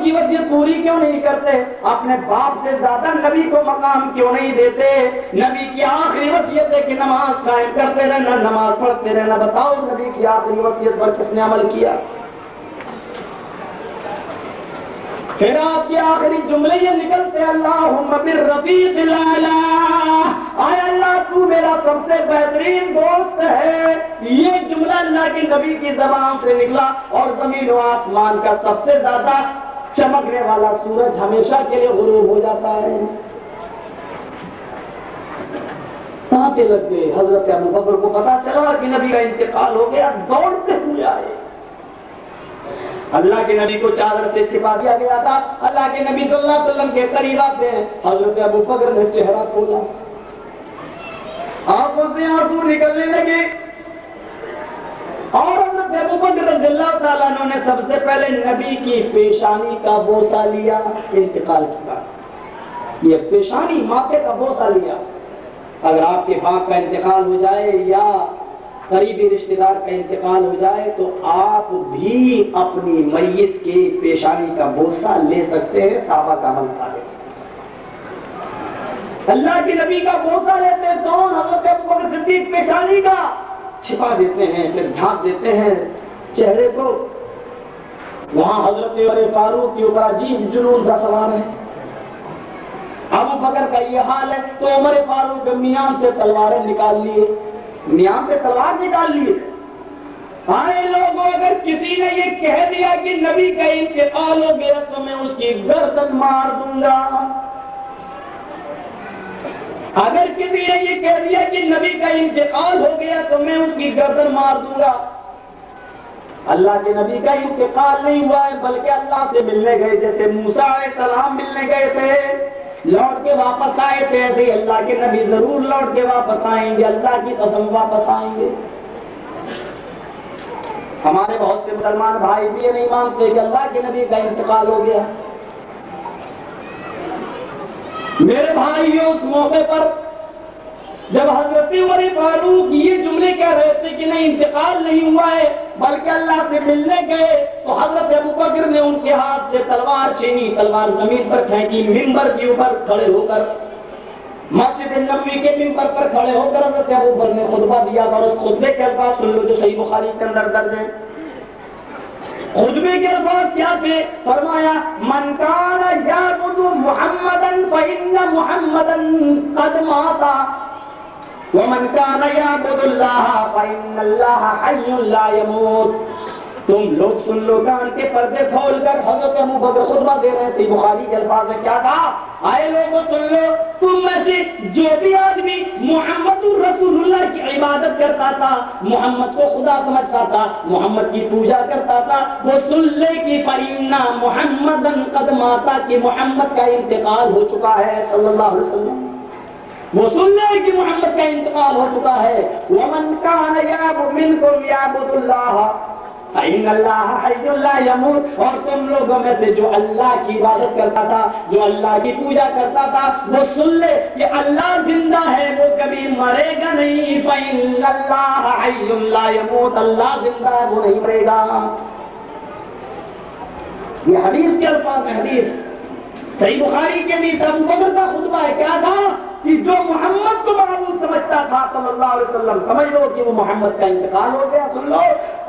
کی وصیت پوری کیوں نہیں کرتے؟ اپنے باپ سے زیادہ نبی کو مقام کیوں نہیں دیتے؟ نبی کی آخری وصیت ہے کہ نماز قائم کرتے رہنا، نماز پڑھتے رہنا۔ بتاؤ نبی کی آخری وصیت پر کس نے عمل کیا؟ پھر آپ کے آخری جملے یہ نکلتے اللہم بالرفیق الاعلی، اے اللہ تو میرا سب سے بہترین دوست ہے۔ یہ جملہ اللہ کے نبی کی زبان سے نکلا، اور زمین و آسمان کا سب سے زیادہ چمکنے والا سورج ہمیشہ کے لیے غروب ہو جاتا ہے۔ تانتے لگ گئے۔ حضرت ابوبکر کو پتا چلا کہ نبی کا انتقال ہو گیا، دوڑتے ہوئے آئے۔ اللہ کے نبی کو چادر سے چھپا دیا گیا تھا، اللہ کے نبی صلی اللہ علیہ وسلم کے قریب آتے ہیں۔ حضرت ابوبکر نے چہرہ کھولا، آنکھوں سے آنسو نکلنے لگے، اور حضرت ابوبکر رضی اللہ تعالیٰ عنہ نے سب سے پہلے نبی کی پیشانی کا بوسہ لیا۔ انتقال کے بعد یہ پیشانی، ماتھے کا بوسہ لیا۔ اگر آپ کے باپ کا انتقال ہو جائے یا قریبی رشتہ دار کا انتقال ہو جائے تو آپ بھی اپنی میت کے پیشانی کا بوسہ لے سکتے ہیں، صحابہ کا عمل تھا۔ اللہ کے نبی کا بوسہ لیتے ہیں کون؟ حضرت ابوبکر صدیق۔ پیشانی کا چھپا دیتے ہیں، پھر ڈھانپ دیتے ہیں چہرے کو۔ وہاں حضرت عمر فاروق کے اوپر عجیب جنون سا سوار ہے۔ ابوبکر کا یہ حال ہے تو عمر فاروق میان سے تلواریں نکال لیے، میان سے تلوار نکال لیے۔ آئے لوگوں، اگر کسی نے یہ کہہ دیا کہ نبی کا انتقال ہو گیا تو میں اس کی گردن مار دوں گا۔ اگر کسی نے یہ کہہ دیا کہ نبی کا انتقال ہو گیا تو میں اس کی گردن مار دوں گا۔ اللہ کے نبی کا انتقال نہیں ہوا ہے، بلکہ اللہ سے ملنے گئے، جیسے موسیٰ علیہ السلام ملنے گئے تھے، لوٹ کے واپس آئے تھے، ایسے اللہ کے نبی ضرور لوٹ کے واپس آئیں گے، اللہ کی قسم واپس آئیں گے۔ ہمارے بہت سے مسلمان بھائی بھی یہ نہیں مانتے کہ اللہ کے نبی کا انتقال ہو گیا۔ میرے بھائیوں، اس موقع پر جب حضرت عمر فاروق یہ جملے کہہ رہے تھے کہ نہیں انتقال نہیں ہوا ہے بلکہ اللہ سے ملنے گئے، تو حضرت ابوبکر نے ان کے ہاتھ سے تلوار چھینی، تلوار زمین پر پھینکی، منبر کے اوپر کھڑے ہو کر، مسجد نبوی کے منبر پر کھڑے ہو کر حضرت ابوبکر نے خطبہ دیا، اور اس خطبے کے الفاظ سن لو جو صحیح بخاری کے اندر درج ہیں۔ خطبے کے الفاظ کیا تھے؟ فرمایا من کان یعبد محمدا فإن محمدا قد مات ومن کان یعبد اللہ فإن اللہ حی لا یموت۔ تم لوگ سن لو، کان کے پردے کھول کر حضرت ابوبکر خطبہ دے رہے تھے، بخاری کے الفاظ ہے کیا تھا؟ آئے لوگوں سن لو، تم میں سے جو بھی آدمی محمد رسول اللہ کی عبادت کرتا تھا، محمد کو خدا سمجھتا تھا، محمد کی پوجا کرتا تھا، وہ سن لے کہ فإن محمدا قد مات، کہ محمد کا انتقال ہو چکا ہے صلی اللہ علیہ وسلم۔ وہ سن لے کہ محمد کا انتقال ہو چکا ہے۔ ومن کان یعبد منکم یعبد اللہ فإن اللہ حی لا یموت، اور تم لوگوں میں سے جو اللہ کی عبادت کرتا تھا، جو اللہ کی پوجا کرتا تھا، وہ سن لے کہ اللہ زندہ ہے، وہ کبھی مرے گا نہیں۔ فإن اللہ حی لا یموت، اللہ زندہ ہے، وہ نہیں مرے گا۔ یہ حدیث کے الفاظ ہیں، حدیث صحیح بخاری کے حدیث، ابوبکر کا خطبہ ہے، کیا تھا کہ جو محمد کو معبود سمجھتا تھا صلی اللہ علیہ وسلم، سمجھ لو کہ وہ محمد کا انتقال ہو گیا، سن لو،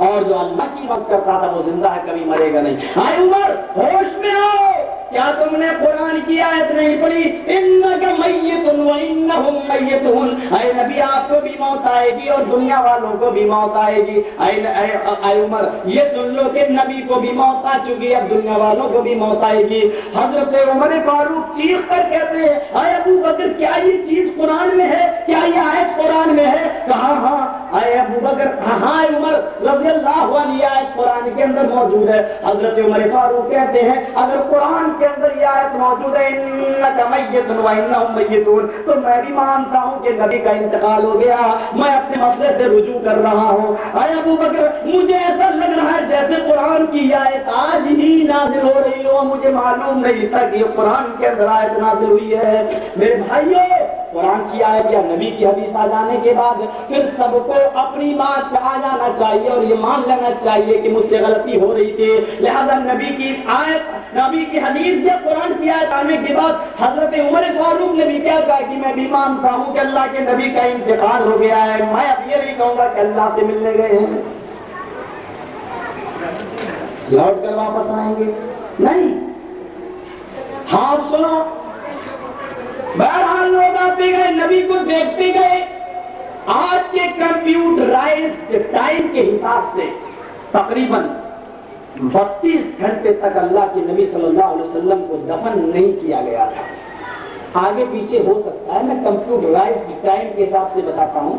اور جو اللہ کی بات کرتا تھا وہ زندہ ہے، کبھی مرے گا نہیں۔ آئے عمر، ہوش میں آؤ، کیا تم نے قرآن کی آیت نہیں پڑھی؟ انک میت وانہم میتون، اے نبی آپ کو بھی موت آئے گی اور دنیا والوں کو بھی موت آئے گی۔ اے عمر، یہ سن لو کہ نبی کو بھی موت آ چکی، اب دنیا والوں کو بھی موت آئے گی۔ حضرت عمر فاروق چیخ کر کہتے ہیں اے ابوبکر، کیا یہ چیز قرآن میں ہے؟ کیا یہ آیت قرآن میں ہے؟ کہا ہاں۔ اے ابوبکر، ہاں اے عمر رضی اللہ عنہ، آیت قرآن کے اندر موجود ہے۔ حضرت عمر فاروق کہتے ہیں اگر قرآن کے اندر یہ آیت موجود ہے انک میت وانہم میتون، تو میں بھی مانتا ہوں کہ نبی کا انتقال ہو گیا، میں اپنے مسئلے سے رجوع کر رہا ہوں۔ اے ابوبکر، مجھے ایسا لگ رہا ہے جیسے قرآن کی یہ آیت آج ہی نازل ہو رہی ہو، مجھے معلوم نہیں تھا کہ یہ قرآن کے اندر آیت نازل ہوئی ہے۔ میرے بھائیوں، قرآن کی آیت یا نبی کی حدیث آ جانے کے بعد پھر سب کو اپنی بات پہ آ جانا چاہیے اور یہ مان لینا چاہیے کہ مجھ سے غلطی ہو رہی تھی. لہذا نبی کی آیت، نبی کی حدیث یا قرآن کی آیت آنے کے بعد حضرت عمر فاروق نے بھی کیا کہا کہ میں بھی مانتا ہوں کہ اللہ کے نبی کا انتقال ہو گیا ہے، میں اب یہ نہیں کہوں گا کہ اللہ سے ملنے گئے ہیں لوٹ کر واپس آئیں گے، نہیں. ہاں سنو، بہرحال لوگ آتے گئے، نبی کو دیکھتے گئے. آج کے کمپیوٹرائزڈ ٹائم کے حساب سے تقریباً 32 گھنٹے تک اللہ کے نبی صلی اللہ علیہ وسلم کو دفن نہیں کیا گیا تھا. آگے پیچھے ہو سکتا ہے، میں کمپیوٹرائزڈ ٹائم کے حساب سے بتاتا ہوں.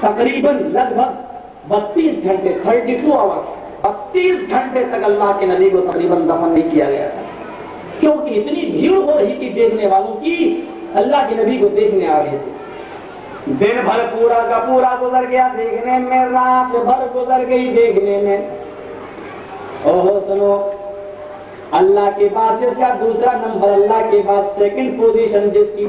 تقریباً لگ بھگ 32 گھنٹے 32 آورس 32 گھنٹے تک اللہ کے نبی کو تقریباً دفن نہیں کیا گیا تھا، کیونکہ اتنی بھیڑ ہو رہی تھی دیکھنے والوں کی، اللہ کے نبی کو دیکھنے آ رہے تھے. دن بھر پورا کا پورا گزر گیا دیکھنے میں، رات بھر گزر گئی دیکھنے میں. اوہ سنو، اللہ کے بعد جس کا دوسرا نمبر، اللہ کے بعد سیکنڈ پوزیشن جس کی،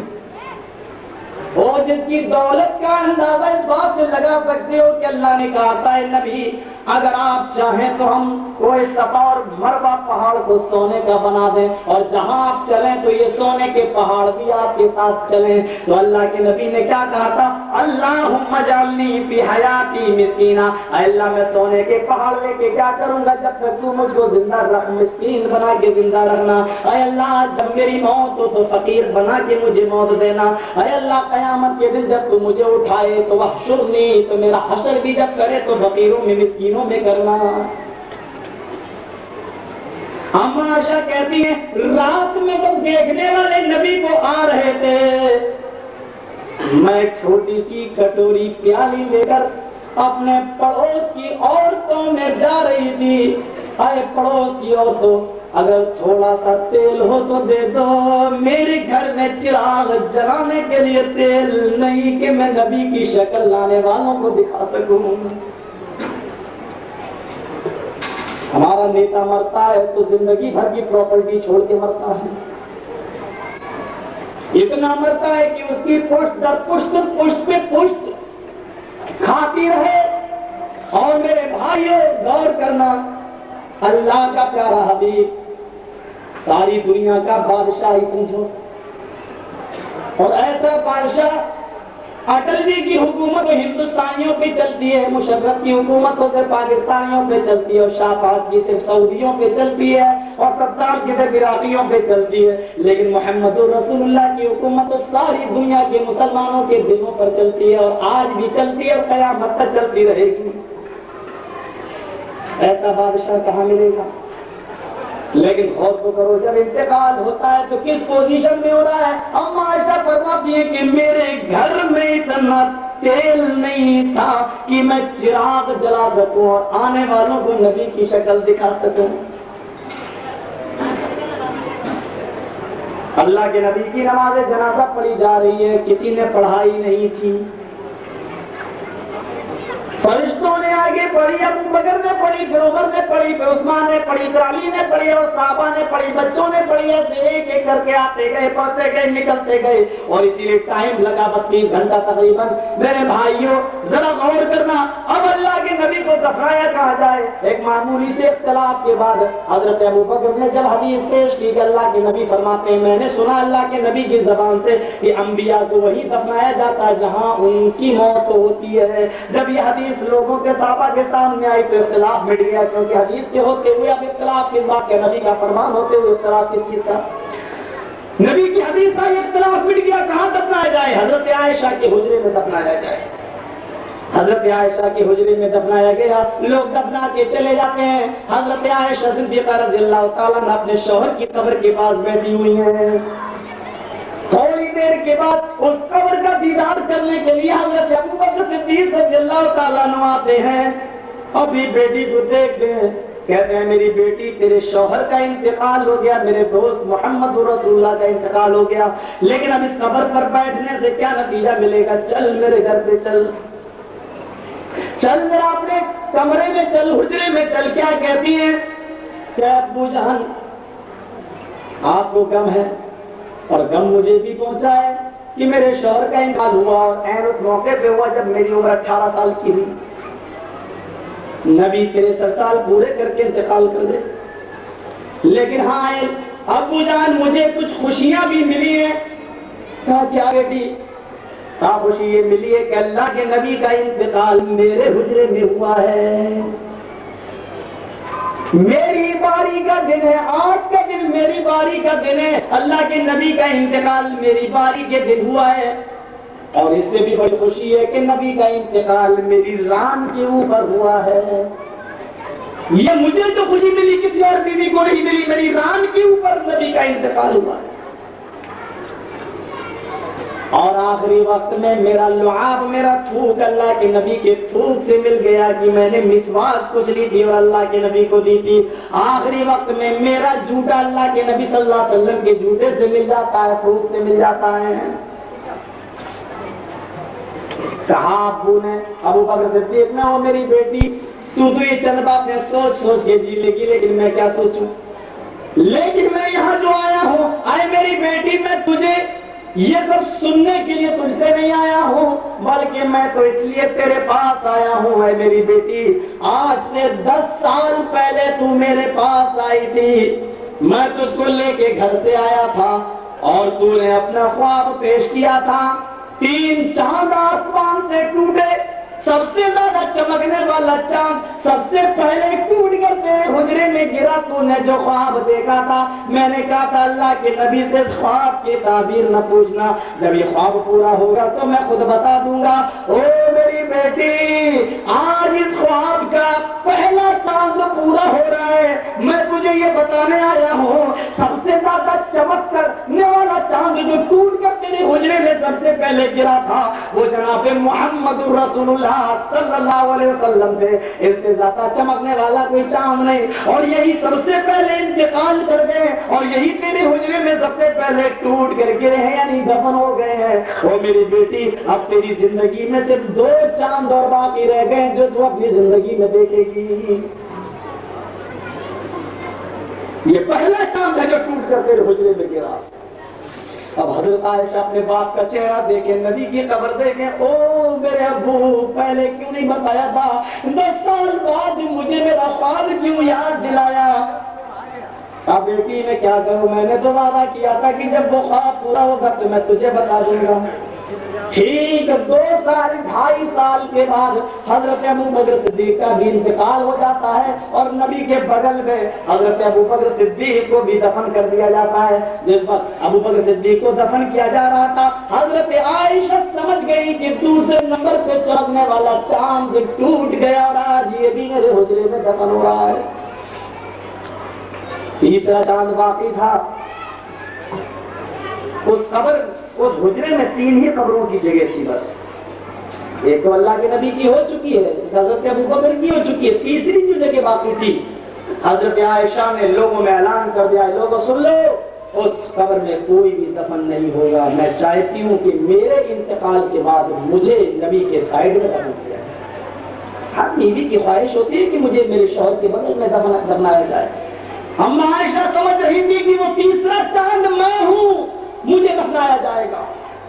وہ جس کی دولت کا اندازہ اس بات سے لگا سکتے ہو کہ اللہ نے کہا تھا نبی اگر آپ چاہیں تو ہم کوئی صفا اور مروہ پہاڑ کو سونے کا بنا دیں اور جہاں آپ چلیں تو یہ سونے کے پہاڑ بھی آپ کے ساتھ چلیں. تو اللہ کے نبی نے کیا کہا تھا؟ اللہم اجعلنی فی حیاتی مسکینہ، اے اللہ میں سونے کے پہاڑ لے کے کیا کروں گا جب تک تو مجھ کو زندہ رکھ، مسکین بنا کے زندہ رکھنا. اے اللہ جب میری موت ہو تو فقیر بنا کے مجھے موت دینا. اے اللہ قیامت کے دن جب تو مجھے اٹھائے تو وحشرنی، تو میرا حشر بھی جب کرے تو فقیروں میں مسکینوں میں کرنا. اما عائشہ کہتی ہیں رات میں جب دیکھنے والے نبی کو آ رہے تھے، میں ایک چھوٹی سی کٹوری پیالی لے کر اپنے پڑوس کی عورتوں میں جا رہی تھی. اے پڑوس کی عورتوں، اگر تھوڑا سا تیل ہو تو دے دو، میرے گھر میں چراغ جلانے کے لیے تیل نہیں کہ میں نبی کی شکل لانے والوں کو دکھا سکوں. ہمارا نیتا مرتا ہے تو زندگی بھر کی پراپرٹی چھوڑ کے مرتا ہے، اتنا مرتا ہے کہ اس کی پشت در پشت پشت پہ پشت کھاتی رہے. اور میرے بھائیوں غور کرنا، اللہ کا پیارا حبیب ساری دنیا کا بادشاہ ہی سمجھو، اور ایسا بادشاہ اٹل جی کی حکومت تو ہندوستانیوں پہ چلتی ہے، مشرف کی حکومت تو صرف پاکستانیوں پہ چلتی ہے، اور شاہباز کی صرف سعودیوں پہ چلتی ہے، اور ستار کی صرف عراقیوں پہ چلتی ہے. لیکن محمد رسول اللہ کی حکومت تو ساری دنیا کے مسلمانوں کے دلوں پر چلتی ہے، اور آج بھی چلتی ہے اور قیامت تک چلتی رہے گی. ایسا بادشاہ کہاں ملے گا؟ لیکن غور تو کرو، جب انتقال ہوتا ہے تو کس پوزیشن میں ہو رہا ہے؟ اما عائشہ فرماتی ہے کہ میرے گھر میں اتنا تیل نہیں تھا کہ میں چراغ جلا سکوں اور آنے والوں کو نبی کی شکل دکھا سکوں. اللہ کے نبی کی نماز جنازہ پڑھی جا رہی ہے، کسی نے پڑھائی نہیں تھی. فرشتوں نے آگے پڑھی، ابو بکر نے پڑھی، پھر عمر نے پڑھی، پھر عثمان نے پڑھی، پھر علی نے پڑھی، اور صحابہ نے پڑھی، بچوں نے پڑھی. ایسے ایک ایک کر کے آتے گئے، پڑھتے گئے، نکلتے گئے، اور اسی لیے ٹائم لگا 32 گھنٹہ تقریباً. میرے بھائیوں ذرا غور کرنا، اب اللہ کے نبی کو دفنایا کہا جائے. ایک معمولی سے اختلاف کے بعد حضرت ابو بکر نے جب حدیث پیش کی کہ اللہ کے نبی فرماتے ہیں میں نے سنا اللہ کے نبی کی زبان سے کہ انبیاء کو وہی دفنایا جاتا ہے جہاں ان کی موت ہوتی ہے. جب یہ حدیث لوگوں کے صحابہ کے سامنے آئی تو اختلاف مٹ گیا، کیونکہ حدیث کے ہوتے ہوئے اب اختلاف کس بات کے؟ نبی کا فرمان ہوتے ہوئے اختلاف کس چیز کا؟ نبی کی حدیث آئی، اختلاف مٹ گیا. کہاں دفنایا جائے؟ حضرت عائشہ کے حجرے میں دفنایا جائے. حضرت عائشہ کے حجرے میں دفنایا گیا. لوگ دفنا کے چلے جاتے ہیں. حضرت عائشہ صدیقہ رضی اللہ تعالیٰ عنہا اپنے شوہر کی قبر کے پاس بیٹھی ہوئی ہیں. تھوڑی دیر کے بعد اس قبر کا دیدار کرنے کے لیے حضرت ابو بکر صدیق رضی اللہ تعالیٰ عنہ آتے ہیں. ابھی بیٹی کو دیکھتے ہیں، کہتے ہیں میری بیٹی تیرے شوہر کا انتقال ہو گیا، میرے دوست محمد رسول اللہ کا انتقال ہو گیا، لیکن اب اس قبر پر بیٹھنے سے کیا نتیجہ ملے گا؟ چل میرے گھر پہ چل، چل ذرا اپنے کمرے میں چل، حجرے میں چل. کیا کہتی ہیں کہ ابو جان آپ کو غم ہے اور غم مجھے بھی پہنچا ہے، کہ میرے شوہر کا انتقال ہوا اور عین اس موقع پہ ہوا جب میری عمر 18 سال کی ہوئی. نبی 63 سال پورے کر کے انتقال کر دے. لیکن ہاں ابو جان مجھے کچھ خوشیاں بھی ملی ہیں. کہا کیا بیٹی؟ کہا خوشی یہ ملی ہے کہ اللہ کے نبی کا انتقال میرے حجرے میں ہوا ہے. میری باری کا دن ہے، آج کا دن میری باری کا دن ہے. اللہ کے نبی کا انتقال میری باری کے دن ہوا ہے. اور اس سے بھی بڑی خوشی ہے کہ نبی کا انتقال میری ران کے اوپر ہوا ہے. یہ مجھے تو خوشی ملی، کسی اور بیوی کو نہیں ملی. میری ران کے اوپر نبی کا انتقال ہوا ہے. اور آخری وقت میں میرا لعاب، میرا تھوک اللہ کے نبی کے تھوک سے مل گیا کہ میں نے مسواک کچلی تھی اور اللہ کے نبی کو دی تھی. آخری وقت میں میرا جوتا اللہ کے نبی صلی اللہ علیہ وسلم کے جوتے سے مل جاتا ہے، تھوک سے مل جاتا ہے. کہا ابو نے، ابو بکر صدیق نے، وہ میری بیٹی تو یہ چند باتیں سوچ سوچ کے جی لے گی، لیکن میں کیا سوچوں؟ لیکن میں یہاں جو آیا ہوں، اے میری بیٹی، میں تجھے یہ سب سننے کے لیے تجھ سے نہیں آیا ہوں، بلکہ میں تو اس لیے تیرے پاس آیا ہوں. اے میری بیٹی، آج سے 10 سال پہلے تو میرے پاس آئی تھی. میں تجھ کو لے کے گھر سے آیا تھا اور تو نے اپنا خواب پیش کیا تھا. 3 چاند آسمان سے ٹوٹے، سب سے زیادہ چمکنے والا چاند سب سے پہلے ٹوٹ کر تیرے حجرے میں گرا. تو نے جو خواب دیکھا تھا، میں نے کہا تھا اللہ کے نبی سے خواب کی تعبیر نہ پوچھنا، جب یہ خواب پورا ہوگا تو میں خود بتا دوں گا. او میری بیٹی، آج اس خواب کا پہلا چاند پورا ہو رہا ہے. میں تجھے یہ بتانے آیا ہوں، سب سے زیادہ چمک کرنے والا چاند جو ٹوٹ کر تیرے حجرے میں سب سے پہلے گرا تھا، وہ جناب محمد رسول اللہ صلی اللہ علیہ وسلم تھے. اس سے زیادہ چمکنے والا کوئی چاند نہیں. اور یہی سب سے پہلے انتقال کر گئے اور یہی تیرے حجرے میں سب سے پہلے ٹوٹ کر گرے ہیں، یعنی دفن ہو گئے ہیں. او میری بیٹی، اب تیری زندگی میں صرف 2 چاند اور باقی رہ گئے جو تو اپنی زندگی میں دیکھے گی. یہ پہلا چاند ہے جو ٹوٹ کر تیرے حجرے میں گرا. اب حضرت عائشہ اپنے باپ کا چہرہ دیکھیں، نبی کی قبر دیکھیں. او میرے ابو، پہلے کیوں نہیں بتایا تھا؟ 10 سال بعد مجھے میرا خواب کیوں یاد دلایا؟ اب بیٹی میں کیا کروں، میں نے تو وعدہ کیا تھا کہ جب وہ خواب پورا ہوگا تو میں تجھے بتا دوں گا. ٹھیک 2 سال 2.5 سال کے بعد حضرت ابو بکر صدیق کا بھی انتقال ہو جاتا ہے اور نبی کے بغل میں حضرت ابو بکر صدیق کو بھی دفن کر دیا جاتا ہے. جس وقت ابو بکر صدیق کو دفن کیا جا رہا تھا، حضرت عائشہ سمجھ گئی کہ دوسرے نمبر پہ چمکنے والا چاند ٹوٹ گیا اور آج یہ بھی میرے حجرے میں دفن ہو رہا ہے. تیسرا چاند باقی تھا. اس حجرے میں 3 ہی قبروں کی جگہ تھی بس. ایک تو اللہ کے نبی کی ہو چکی ہے، حضرت ابو بکر کی ہو چکی ہے. تیسری جو جگہ باقی تھی، حضرت عائشہ نے لوگوں میں اعلان کر دیا، لوگوں سن لو، اس قبر میں کوئی بھی دفن نہیں ہوگا. میں چاہتی ہوں کہ میرے انتقال کے بعد مجھے نبی کے سائیڈ میں دفن کیا جائے. ہر بیوی کی خواہش ہوتی ہے کہ مجھے میرے شوہر کے بغل میں دفنایا جائے. اما عائشہ سمجھ رہی تھی کہ وہ تیسرا چاند میں ہوں، مجھے دفنایا جائے گا.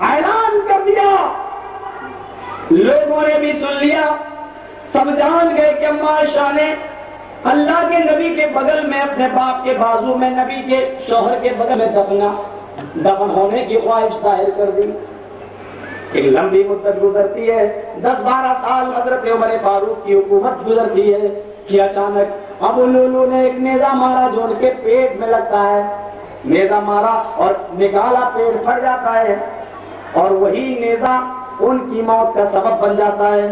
اعلان کر دیا، لوگوں نے بھی سن لیا. سب جان گئے کہ اما عائشہ نے اللہ کے نبی کے بغل میں اپنے باپ کے بازو میں نبی کے شوہر کے بغل میں دفن ہونے کی خواہش ظاہر کر دی. ایک لمبی مدت گزرتی ہے، 10-12 سال حضرت عمر فاروق کی حکومت گزرتی ہے کہ اچانک ابو لولو نے ایک نیزہ مارا جو ان کے پیٹ میں لگتا ہے. نیزہ مارا اور نکالا، پیٹ پھٹ جاتا ہے اور وہی نیزہ ان کی موت کا سبب بن جاتا ہے.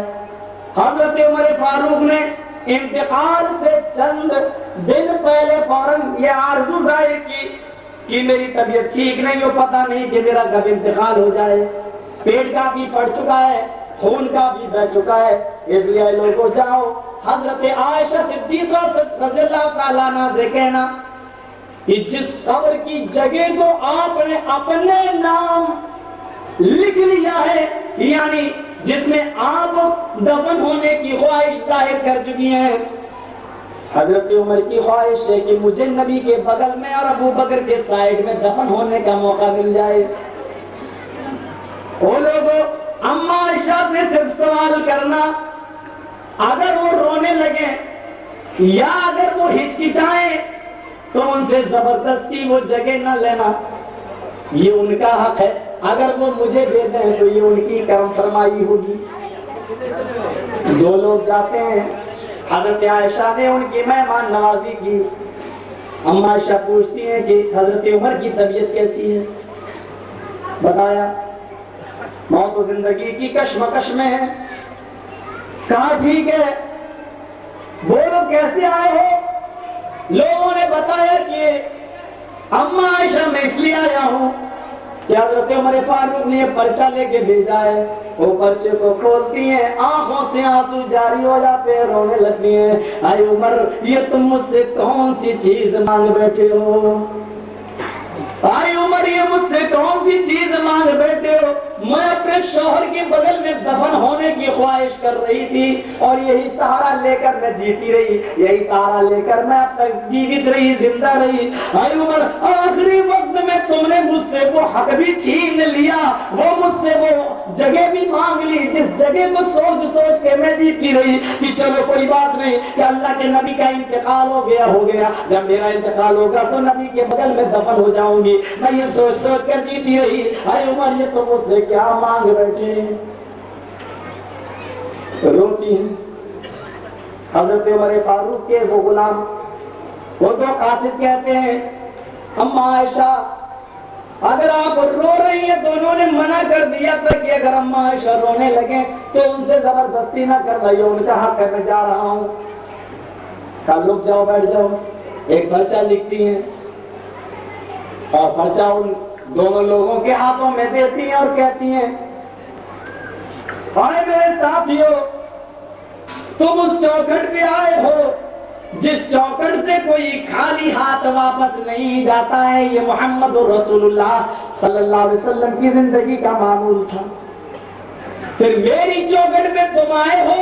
حضرت عمر فاروق نے انتقال سے چند دن پہلے فوراً یہ آرزو ظاہر کی کہ میری طبیعت ٹھیک نہیں ہو، پتہ نہیں کہ میرا کب انتقال ہو جائے. پیٹ کا بھی پھٹ چکا ہے، خون کا بھی بہ چکا ہے، اس لیے لوگوں جاؤ حضرت عائشہ صدیقہ رضی اللہ تعالیٰ عنہا سے کہنا کہ جس قبر کی جگہ کو آپ نے اپنے نام لکھ لیا ہے، یعنی جس میں آپ دفن ہونے کی خواہش ظاہر کر چکی ہیں، حضرت عمر کی خواہش ہے کہ مجھے نبی کے بغل میں اور ابو بکر کے سائیڈ میں دفن ہونے کا موقع مل جائے. وہ لوگوں اما عائشہ سے صرف سوال کرنا، اگر وہ رونے لگے یا اگر وہ ہچکچائیں تو ان سے زبردستی وہ جگہ نہ لینا، یہ ان کا حق ہے، اگر وہ مجھے دے دیں تو یہ ان کی کرم فرمائی ہوگی۔ دو لوگ جاتے ہیں، حضرت عائشہ نے ان کی مہمان نوازی کی۔ اما عائشہ پوچھتی ہیں کہ حضرت عمر کی طبیعت کیسی ہے؟ بتایا موت و زندگی کی کشمکش میں ہے۔ کہا ٹھیک ہے، بولو کیسے آئے ہو؟ لوگوں نے بتایا کہ اما عائشہ میں اس لیے آیا ہوں کہ حضرت عمر فاروق نے یہ پرچہ لے کے بھیجا ہے۔ وہ پرچے کو کھولتی ہیں، آنکھوں سے آنسو جاری ہو جاتے ہیں، رونے لگتی ہیں۔ اے عمر، یہ تم مجھ سے کون سی چیز مانگ بیٹھے ہو؟ اے عمر، یہ مجھ سے کون سی چیز مانگ بیٹھے ہو؟ میں اپنے شوہر کے بغل میں دفن ہونے کی خواہش کر رہی تھی اور یہی سہارا لے کر میں جیتی رہی، یہی سہارا لے کر میں اب تک جیوت رہی، زندہ رہی۔ اے عمر، آخری وقت میں تم نے مجھ سے وہ حق بھی چھین لیا، وہ مجھ سے وہ جگہ بھی مانگ لی جس جگہ کو سوچ سوچ کے میں جیتی رہی کہ چلو کوئی بات نہیں کہ اللہ کے نبی کا انتقال ہو گیا، جب میرا انتقال ہوگا تو نبی کے بغل میں دفن ہو جاؤں گی، میں یہ سوچ سوچ کر جیتی رہی۔ اے عمر، یہ تو مجھ سے کیا مانگ بیٹھے؟ روتی ہیں۔ حضرت عمر فاروق کے وہ غلام، وہ تو قاصد کہتے ہیں اما عائشہ اگر آپ رو رہی ہیں تو انہوں نے منع کر دیا تھا کہ اگر اما عائشہ رونے لگیں تو ان سے زبردستی نہ کرنا، یہ ان کا حق ہے، میں جا رہا ہوں۔ کل لوگ جاؤ، بیٹھ جاؤ۔ ایک پرچہ لکھتی ہیں اور پرچہ ان دونوں لوگوں کے ہاتھوں میں دیتی ہیں اور کہتی ہیں اے میرے ساتھیو، تم اس چوکھٹ پہ آئے ہو جس چوکھٹ سے کوئی خالی ہاتھ واپس نہیں جاتا ہے، یہ محمد رسول اللہ صلی اللہ علیہ وسلم کی زندگی کا معمول تھا۔ پھر میری چوکھٹ پہ تم آئے ہو،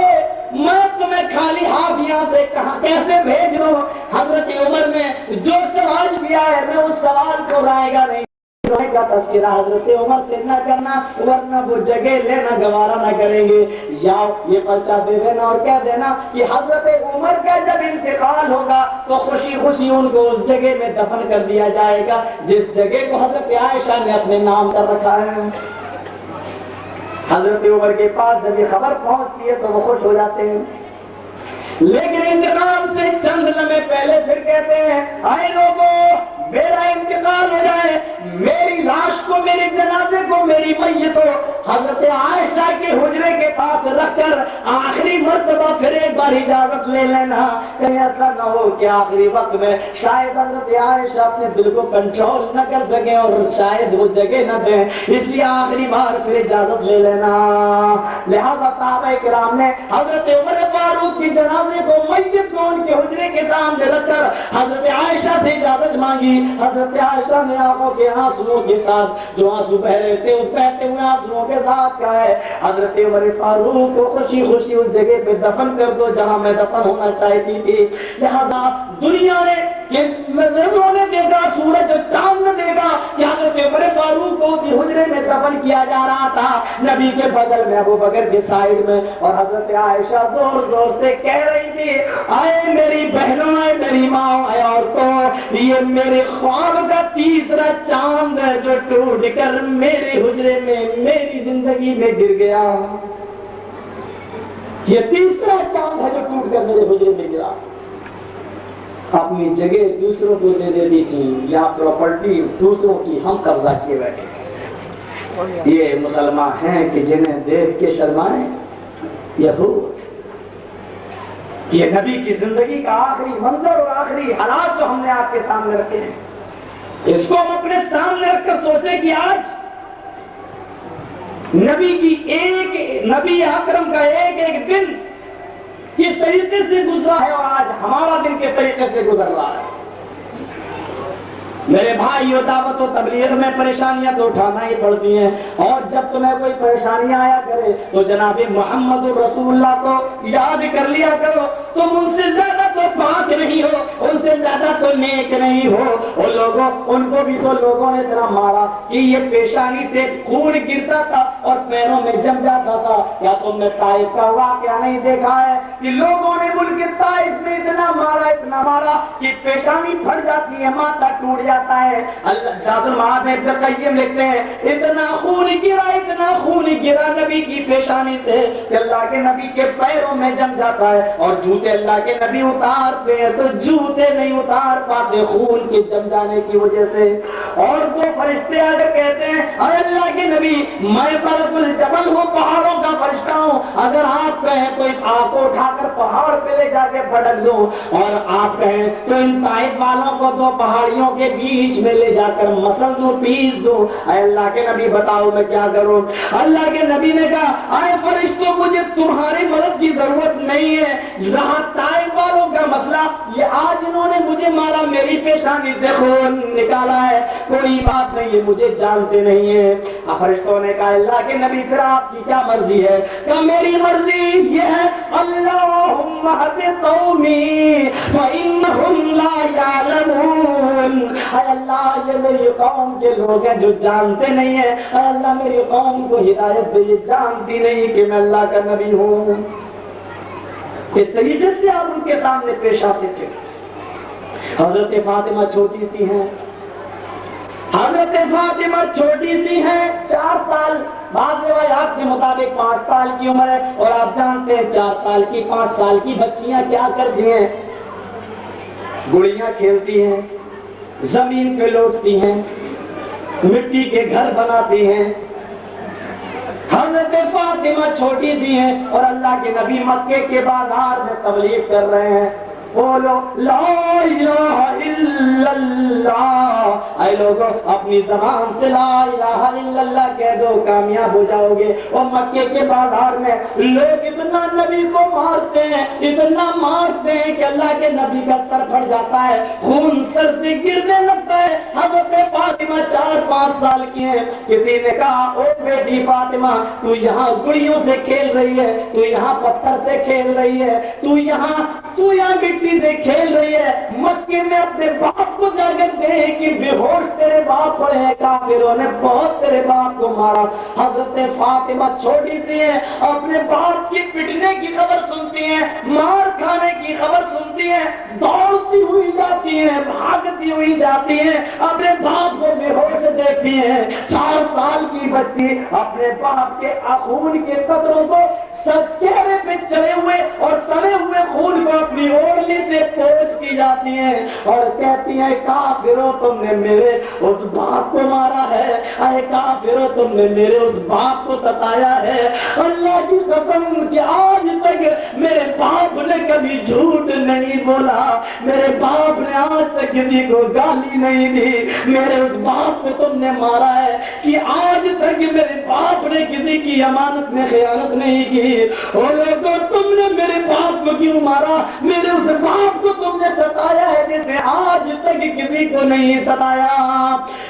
میں تمہیں خالی ہاتھ یہاں سے کہاں کیسے بھیج دوں؟ حضرت عمر نے جو سوال کیا ہے میں اس سوال کو رائے گا نہیں، رونے کا تذکرہ حضرت عمر سے نہ کرنا، ورنہ وہ جگہ لینا گوارا نہ کریں گے۔ یا یہ پرچہ دے دینا اور کہہ دینا کہ حضرت عمر کا جب انتقال ہوگا تو خوشی خوشی ان کو اس جگہ میں دفن کر دیا جائے گا جس جگہ کو حضرت عائشہ نے اپنے نام کر رکھا ہے۔ حضرت عمر کے پاس جب یہ خبر پہنچتی ہے تو وہ خوش ہو جاتے ہیں، لیکن انتقال سے چند لمحے پہلے پھر کہتے ہیں اے لوگوں، میرا انتقال ہو جائے، میری لاش کو، میرے جنازے کو، میری میت کو حضرت عائشہ کے حجرے کے پاس رکھ کر آخری مرتبہ پھر ایک بار اجازت لے لینا، کہیں ایسا نہ ہو کہ آخری وقت میں شاید حضرت عائشہ اپنے دل کو کنٹرول نہ کر سکیں اور شاید وہ جگہ نہ دیں، اس لیے آخری بار پھر اجازت لے لینا۔ لہذا صحابہ کرام نے حضرت عمر فاروق کی جنازے کو، میت کو ان کے حجرے کے سامنے رکھ کر حضرت عائشہ سے اجازت مانگی۔ حضرت عائشہ نے آنکھوں کے آنسوؤں کے ساتھ، جو آنسو بہ رہے تھے اس بہتے ہوئے آنسوؤں کے ساتھ کہا ہے حضرت عمر فاروق کو خوشی خوشی اس جگہ پہ دفن کر دو جہاں میں دفن ہونا چاہتی تھی۔ لہذا دنیا نے نظروں نے دیکھا، سورج اور چاند نے دیکھا کہ حضرت عمر فاروق کو اسی حجرے میں دفن کیا جا رہا تھا، نبی کے بغل میں، ابو بکر کے سائیڈ میں، اور حضرت عائشہ زور زور سے کہہ رہی تھی اے میری بہنوں، اے میری ماں، اے عورتوں، یہ میرے خواب کا تیسرا چاند ہے جو ٹوٹ کر میرے حجرے میں، میری زندگی میں گر گیا۔ یہ تیسرا چاند ہے جو ٹوٹ کر میرے حجرے میں گرا۔ اپنی جگہ دوسروں کو دے دیتی تھی یا پراپرٹی دوسروں کی ہم قبضہ کیے بیٹھے۔ یہ مسلمان ہیں کہ جنہیں دیکھ کے شرمائیں؟ یہود۔ یہ نبی کی زندگی کا آخری منظر اور آخری حالات جو ہم نے آپ کے سامنے رکھے ہیں، اس کو ہم اپنے سامنے رکھ کر سوچیں کہ آج نبی اکرم کا ایک ایک دن کس طریقے سے گزرا ہے اور آج ہمارا دن کس طریقے سے گزر رہا ہے۔ میرے بھائیو، دعوت و تبلیغ میں پریشانیاں تو اٹھانا ہی پڑتی ہیں، اور جب تمہیں کوئی پریشانیاں آیا کرے تو جناب محمد رسول اللہ کو یاد کر لیا کرو، تم ان سے زیادہ تو پاک نہیں ہو, ان سے زیادہ تو نیک نہیں ہو. وہ لوگوں, ان کو بھی تو لوگوں نے اتنا مارا کہ یہ پیشانی سے خون گرتا تھا اور پیروں میں جم جاتا تھا. کیا تم نے طائف کا واقعہ نہیں دیکھا ہے کہ لوگوں نے ملک طائف میں اتنا مارا کہ پیشانی پھٹ جاتی ہے, ماتھا ٹوٹ جاتا ہے. اللہ زاد المعاد میں ابن قیم لکھتے ہیں اتنا خون گرا نبی کی پیشانی سے کہ اللہ کے نبی کے پیروں میں جم جاتا ہے. اور جوتے اللہ کے نبی اتارتے ہیں تو جوتے نہیں اتار پاتے خون کے جم جانے کی وجہ سے. اور وہ فرشتے آ کر کہتے ہیں اے اللہ کے نبی, میں برق الجبل ہوں, پہاڑوں کا فرشتہ ہوں, اگر آپ کہیں تو اس آگ کو اٹھا کر پہاڑ پہ لے جا کے پٹک دوں, اور آپ کہیں تو ان طائف والوں کو دو پہاڑیوں کے بیچ میں لے جا کر مسل دوں, پیس دوں. اے اللہ کے نبی بتاؤ میں کیا کروں؟ اللہ کے نبی نے کہا اے فرشتوں, مجھے تمہاری مدد کی ضرورت نہیں ہے. جہاں طائف والوں کا مسئلہ یہ آج انہوں نے مجھے مارا, میری پیشانی سے خون نکالا ہے, کوئی بات نہیں, یہ مجھے جانتے نہیں ہیں. فرشتوں نے کہا اللہ کے نبی پھر آپ کی کیا مرضی ہے؟ کہ میری مرضی یہ ہے اللہم اہد قومی فإنہم لا یعلمون. اے اللہ, یہ میری قوم کے لوگ ہیں جو جانتے نہیں ہیں. اے اللہ, میری قوم کو ہدایت دے, یہ جانتی نہیں کہ میں اللہ کا نبی ہوں. اس طریقے سے آپ ان کے سامنے پیش آتے تھے. حضرت فاطمہ چھوٹی سی ہیں, حضرت فاطمہ چھوٹی سی ہیں, 4 سال, بعض روایات کے مطابق 5 سال کی عمر ہے. اور آپ جانتے ہیں 4 سال کی 5 سال کی بچیاں کیا کرتی ہیں؟ گڑیاں کھیلتی ہیں, زمین پہ لوٹتی ہیں, مٹی کے گھر بناتی ہیں. حضرت فاطمہ چھوٹی سی ہیں اور اللہ کے نبی مکے کے بازار میں تبلیغ کر رہے ہیں. بولو لا الہ الا اللہ. اے لوگوں, اپنی زبان سے لا الہ الا اللہ کہہ دو, کامیاب ہو جاؤ گے. اور مکے کے بازار میں لوگ اتنا نبی کو مارتے ہیں, اتنا مارتے ہیں کہ اللہ کے نبی کا سر پھٹ جاتا ہے, خون سر سے گرنے لگتا ہے. حضرت فاطمہ 4-5 سال کی ہیں. کسی نے کہا او بیٹی فاطمہ, تو یہاں گڑیوں سے کھیل رہی ہے, تو یہاں پتھر سے کھیل رہی ہے, تو یہاں مٹی سے کھیل رہی ہے. مکے میں اپنے باپ کو جا کر دے کہ بے ہوش تیرے باپ پڑے ہیں, کافروں نے بہت تیرے باپ کو مارا. حضرت فاطمہ چھوٹی سی ہے, اپنے باپ کی پٹنے کی خبر سنتی ہیں, مار کھانے کی خبر سنتی ہیں, دوڑتی ہوئی جاتی ہیں, بھاگتی ہوئی جاتی ہیں, اپنے باپ کو بے ہوش دیکھتی ہیں. 4 سال کی بچی اپنے باپ کے خون کے قطروں کو چہرے پہ چڑھے ہوئے اور سڑے ہوئے خون کو اپنی اوڑھنی سے پوچھتی جاتی ہیں اور کہتی ہیں کافروں, تم نے میرے اس باپ کو مارا ہے. اے کافروں, تم نے میرے اس باپ کو ستایا ہے. اللہ کی قسم کہ آج تک میرے باپ نے کبھی جھوٹ نہیں بولا, میرے باپ نے آج تک کسی کو گالی نہیں دی. میرے اس باپ کو تم نے مارا ہے کہ آج تک میرے باپ نے کسی کی امانت میں خیانت نہیں کی. اور لوگوں, تم نے میرے باپ کو کیوں مارا؟ میرے اس باپ کو تم نے ستایا ہے جس نے آج تک کسی کو نہیں ستایا.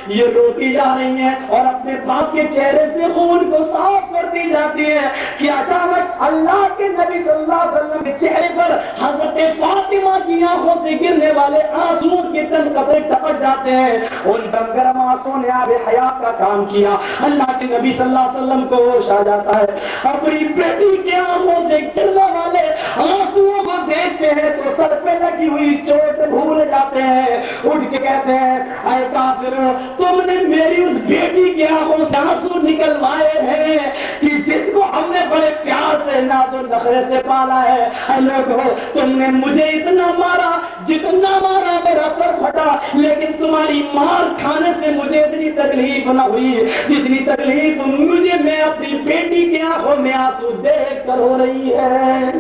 یہ روتی جا رہی ہیں اور اپنے باپ کے چہرے سے خون کو صاف کرتی جاتی ہے کہ اچانک اللہ کے نبی صلی اللہ علیہ وسلم کے چہرے پر حضرت فاطمہ کی آنکھوں سے گرنے والے آنسو کے چند قطرے ٹپک جاتے ہیں. ان گرم گرم آنسو نے آب حیات کا کام کیا. اللہ کے نبی صلی اللہ علیہ وسلم کو ہوش آ جاتا ہے. اپنی بیٹی کے آنکھوں سے گرنے والے آنسوؤں کو دیکھتے ہیں تو سر پہ لگی ہوئی چوٹ بھول جاتے ہیں. اٹھ کے کہتے ہیں اے کافروں, تم نے میری اس بیٹی کے آنکھوں سے آنسو نکلوائے ہیں کہ جس کو ہم نے بڑے پیار سے ناز و نخرے سے پالا ہے. اے لوگوں, تم نے مجھے اتنا مارا, جتنا مارا میرا سر پھٹا, لیکن تمہاری مار کھانے سے مجھے اتنی تکلیف نہ ہوئی جتنی تکلیف مجھے میں اپنی بیٹی کے آنکھوں میں آنسو دیکھ کر ہو رہی ہے.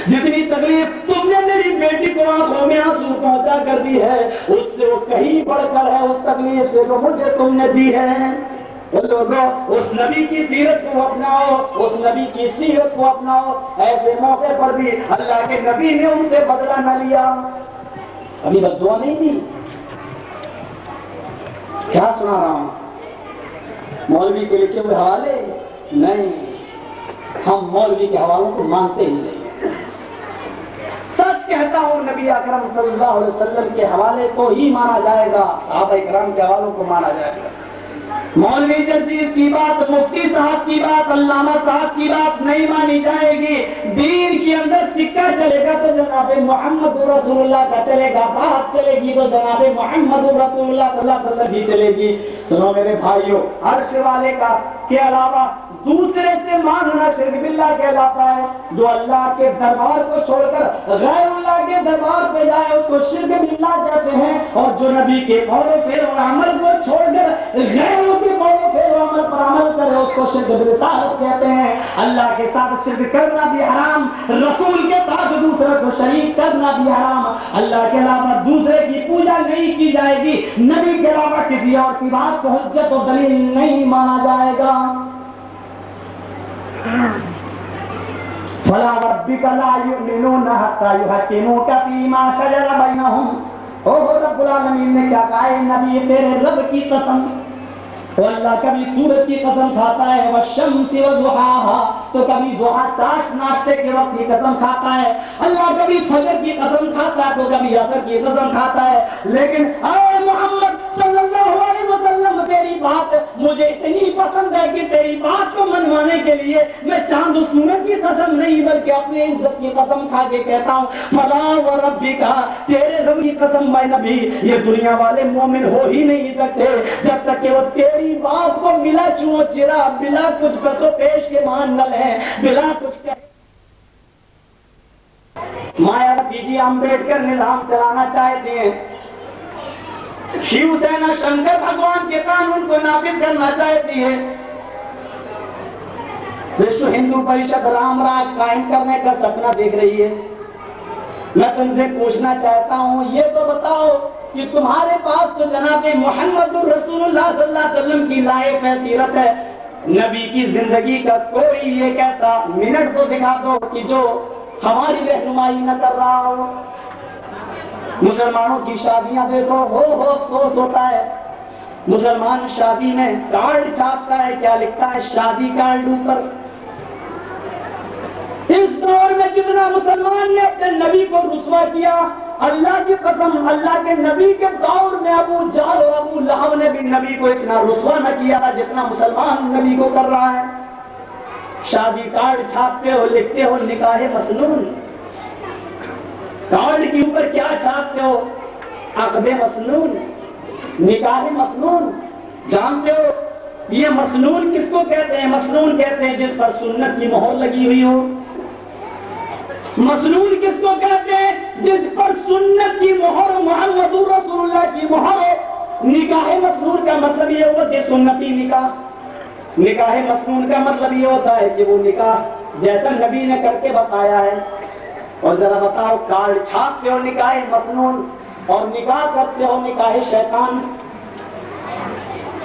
جتنی تکلیف تم نے میری بیٹی کو آنکھوں میں آنسو پہنچا کر دی ہے, اس سے وہ کہیں بڑھ کر ہے اس تکلیف سے جو مجھے تم نے دی ہے. لوگوں, اس نبی کی سیرت کو اپناؤ, اس نبی کی سیرت کو اپناؤ. ایسے موقع پر بھی اللہ کے نبی نے ان سے بدلہ نہ لیا, ابھی بس دعا نہیں دی. کیا سنا رہا ہوں؟ مولوی کے لکھے ہوئے حوالے نہیں, ہم مولوی کے حوالوں کو مانتے ہی نہیں. سچ کہتا ہوں نبی اکرم صلی اللہ علیہ وسلم کے حوالے کو ہی مانا جائے گا، صحابہ کرام کے حوالوں کو مانا جائے گا۔ مولوی جرجیز کی بات، مفتی صاحب کی بات، علامہ صاحب کی بات نہیں مانی جائے گی۔ دین کے اندر سکہ چلے گا تو جناب محمد رسول اللہ کا چلے گا، بات چلے گی تو جناب محمد رسول اللہ صلی اللہ علیہ وسلم بھی چلے گی۔ سنو میرے بھائیوں، عرش والے کا کے علاوہ دوسرے سے ماننا شرک باللہ کہلاتا ہے۔ جو اللہ کے دربار کو چھوڑ کر غیر اللہ کے دربار پہ جائے اس کو شرک باللہ کہتے ہیں، اور جو نبی کے قول و فعل اور عمل کو چھوڑ کر غیروں کے قول و فعل و عمل پر عمل کرے اس کو شرک بالرسالت کہتے ہیں۔ اللہ کے ساتھ شرک کرنا بھی حرام، رسول کے ساتھ دوسرے کو شریک کرنا بھی حرام۔ اللہ کے علاوہ دوسرے کی پوجا نہیں کی جائے گی، نبی کے علاوہ کسی اور کی بات کو حجت و دلیل نہیں مانا جائے گا۔ فلا ربک لا یؤمنون حتی یحکموک فیما شجر بینہم۔ او رب العالمین نے کیا کہا ہے؟ نبی تیرے رب کی قسم، تو اللہ کبھی سورج کی قسم کھاتا ہے، والشمس وضحاها، تو کبھی ضحا چاش ناشتے کے وقت کی قسم کھاتا ہے۔ اللہ کبھی فجر کی قسم کھاتا ہے تو کبھی عصر کی قسم کھاتا ہے۔ لیکن اے محمد صلی اللہ علیہ وسلم، تیری بات مجھے اتنی پسند ہے کہ تیری بات کو منوانے کے لیے میں چاند و سورج کی قسم نہیں بلکہ اپنی عزت کی قسم کھا کے کہتا ہوں، فلا وربک، تیرے رب کی قسم میں نبی، یہ دنیا والے مومن ہو ہی نہیں سکتے جب تک کہ وہ تیری بات کو بلا چو چرا، بلا کچھ پسو پیش کے مان نہ لیں، بلا کچھ کہے۔ مایا بی جی امبیڈکر نظام چلانا چاہتے ہیں، شیو سینا شنکر بھگوان کے قانون کو نافذ کرنا چاہتی ہے، وشو ہندو پریشد رام راج قائم کرنے کا سپنا دیکھ رہی ہے۔ میں تم سے پوچھنا چاہتا ہوں، یہ تو بتاؤ کہ تمہارے پاس تو جناب محمد رسول اللہ صلی اللہ علیہ وسلم کی لائف سیرت ہے، نبی کی زندگی کا کوئی ایک ایسا منٹ تو دکھا دو کہ جو ہماری رہنمائی نہ کر رہا ہو۔ مسلمانوں کی شادیاں دیکھو، ہو افسوس ہوتا ہے، مسلمان شادی میں کارڈ چھاپتا ہے، کیا لکھتا ہے؟ شادی کارڈ اوپر۔ اس دور میں کتنا مسلمان نے اپنے نبی کو رسوا کیا، اللہ کی قسم، اللہ کے نبی کے دور میں ابو جہل اور ابو لہب نے بھی نبی کو اتنا رسوا نہ کیا تھا جتنا مسلمان نبی کو کر رہا ہے۔ شادی کارڈ چھاپتے ہو، لکھتے ہو نکاح مسنون، کارڈ کے اوپر کیا چھاپتے ہو؟ عقد مسنون، نکاح مسنون۔ جانتے ہو یہ مسنون کس کو کہتے ہیں؟ مسنون کہتے ہیں جس پر سنت کی مہر لگی ہوئی ہو۔ مسنون کس کو کہتے ہیں؟ جس پر سنت کی مہر، محمد رسول اللہ کی مہر ہو۔ نکاح مسنون کا مطلب یہ ہوتا ہے سنتی نکاح۔ نکاح مسنون کا مطلب یہ ہوتا ہے کہ وہ نکاح جیسا نبی نے کر کے بتایا ہے۔ اور ذرا بتاؤ، کارڈ چھاپتے ہو نکاح مسنون اور نکاح کرتے ہو نکاح شیطان۔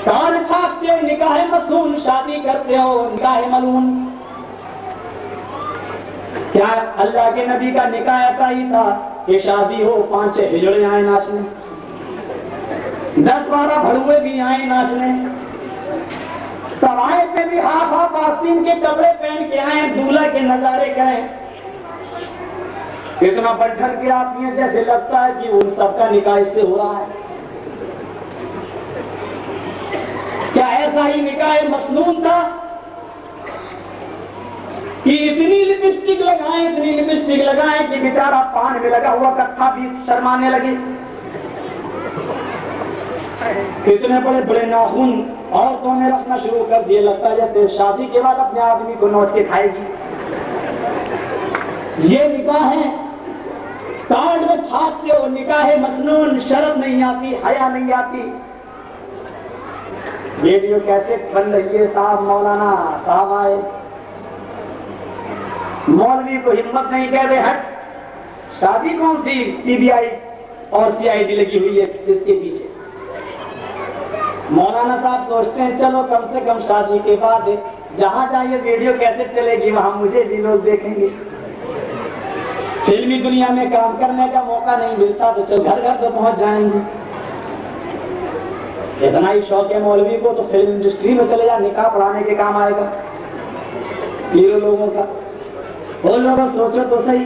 کارڈ چھاپتے ہو نکاح مسنون، شادی کرتے ہو نکاح ملعون۔ کیا اللہ کے نبی کا نکاح ایسا ہی تھا کہ شادی ہو 5-6 ہجڑے آئے ناچنے، 10-12 بھڑوے بھی آئے ناچنے، سرائے پہ بھی ہاف آستین کے کپڑے پہن کے آئے، دولہا کے نظارے کریں؟ اتنا بڑھن کے آتی ہیں جیسے لگتا ہے کہ ان سب کا نکاح اس سے ہو رہا ہے۔ کیا ایسا ہی نکاح مسنون تھا کہ اتنی لپسٹک لگائیں کہ بیچارہ پان میں لگا ہوا کتھا بھی شرمانے لگے؟ اتنے بڑے بڑے ناخن عورتوں نے رکھنا شروع کر دیے، لگتا ہے جیسے شادی کے بعد اپنے آدمی کو نوچ کے کھائے گی۔ یہ نکاح ہے، کارڈ میں چھاپتے ہو نکاح مسنون، شرم نہیں آتی، حیا نہیں آتی۔ ویڈیو کیسٹ بن رہی ہے، صاحب مولانا صاحب آئے، مولوی کو ہمت نہیں، کہہ رہے ہٹ، شادی کون سی سی بی آئی اور سی آئی ڈی لگی ہوئی ہے اس کے پیچھے۔ مولانا صاحب سوچتے ہیں چلو کم سے کم شادی کے بعد جہاں جائیے ویڈیو کیسے چلے گی وہاں مجھے بھی لوگ دیکھیں گے۔ فلمی دنیا میں کام کرنے کا موقع نہیں ملتا تو چل گھر گھر تو پہنچ جائیں گے۔ اتنا ہی شوق ہے مولوی کو تو فلم انڈسٹری میں چلے جا، نکاح پڑھانے کے کام آئے گا ہیرو لوگوں کا۔ وہ لوگ سوچو تو صحیح،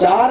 4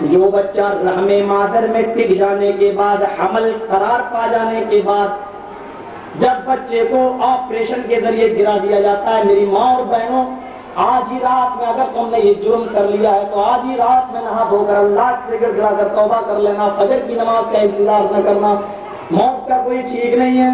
جو بچہ رحم مادر میں ٹک جانے کے بعد، حمل قرار پا جانے کے بعد جب بچے کو آپریشن کے ذریعے گرا دیا جاتا ہے، میری ماں اور بہنوں، آج ہی رات میں اگر تم نے یہ جرم کر لیا ہے تو آج ہی رات میں نہا دھو کر اللہ سے گڑ گڑا کر توبہ کر لینا، فجر کی نماز کا انتظار نہ کرنا، موت کا کوئی ٹھیک نہیں ہے۔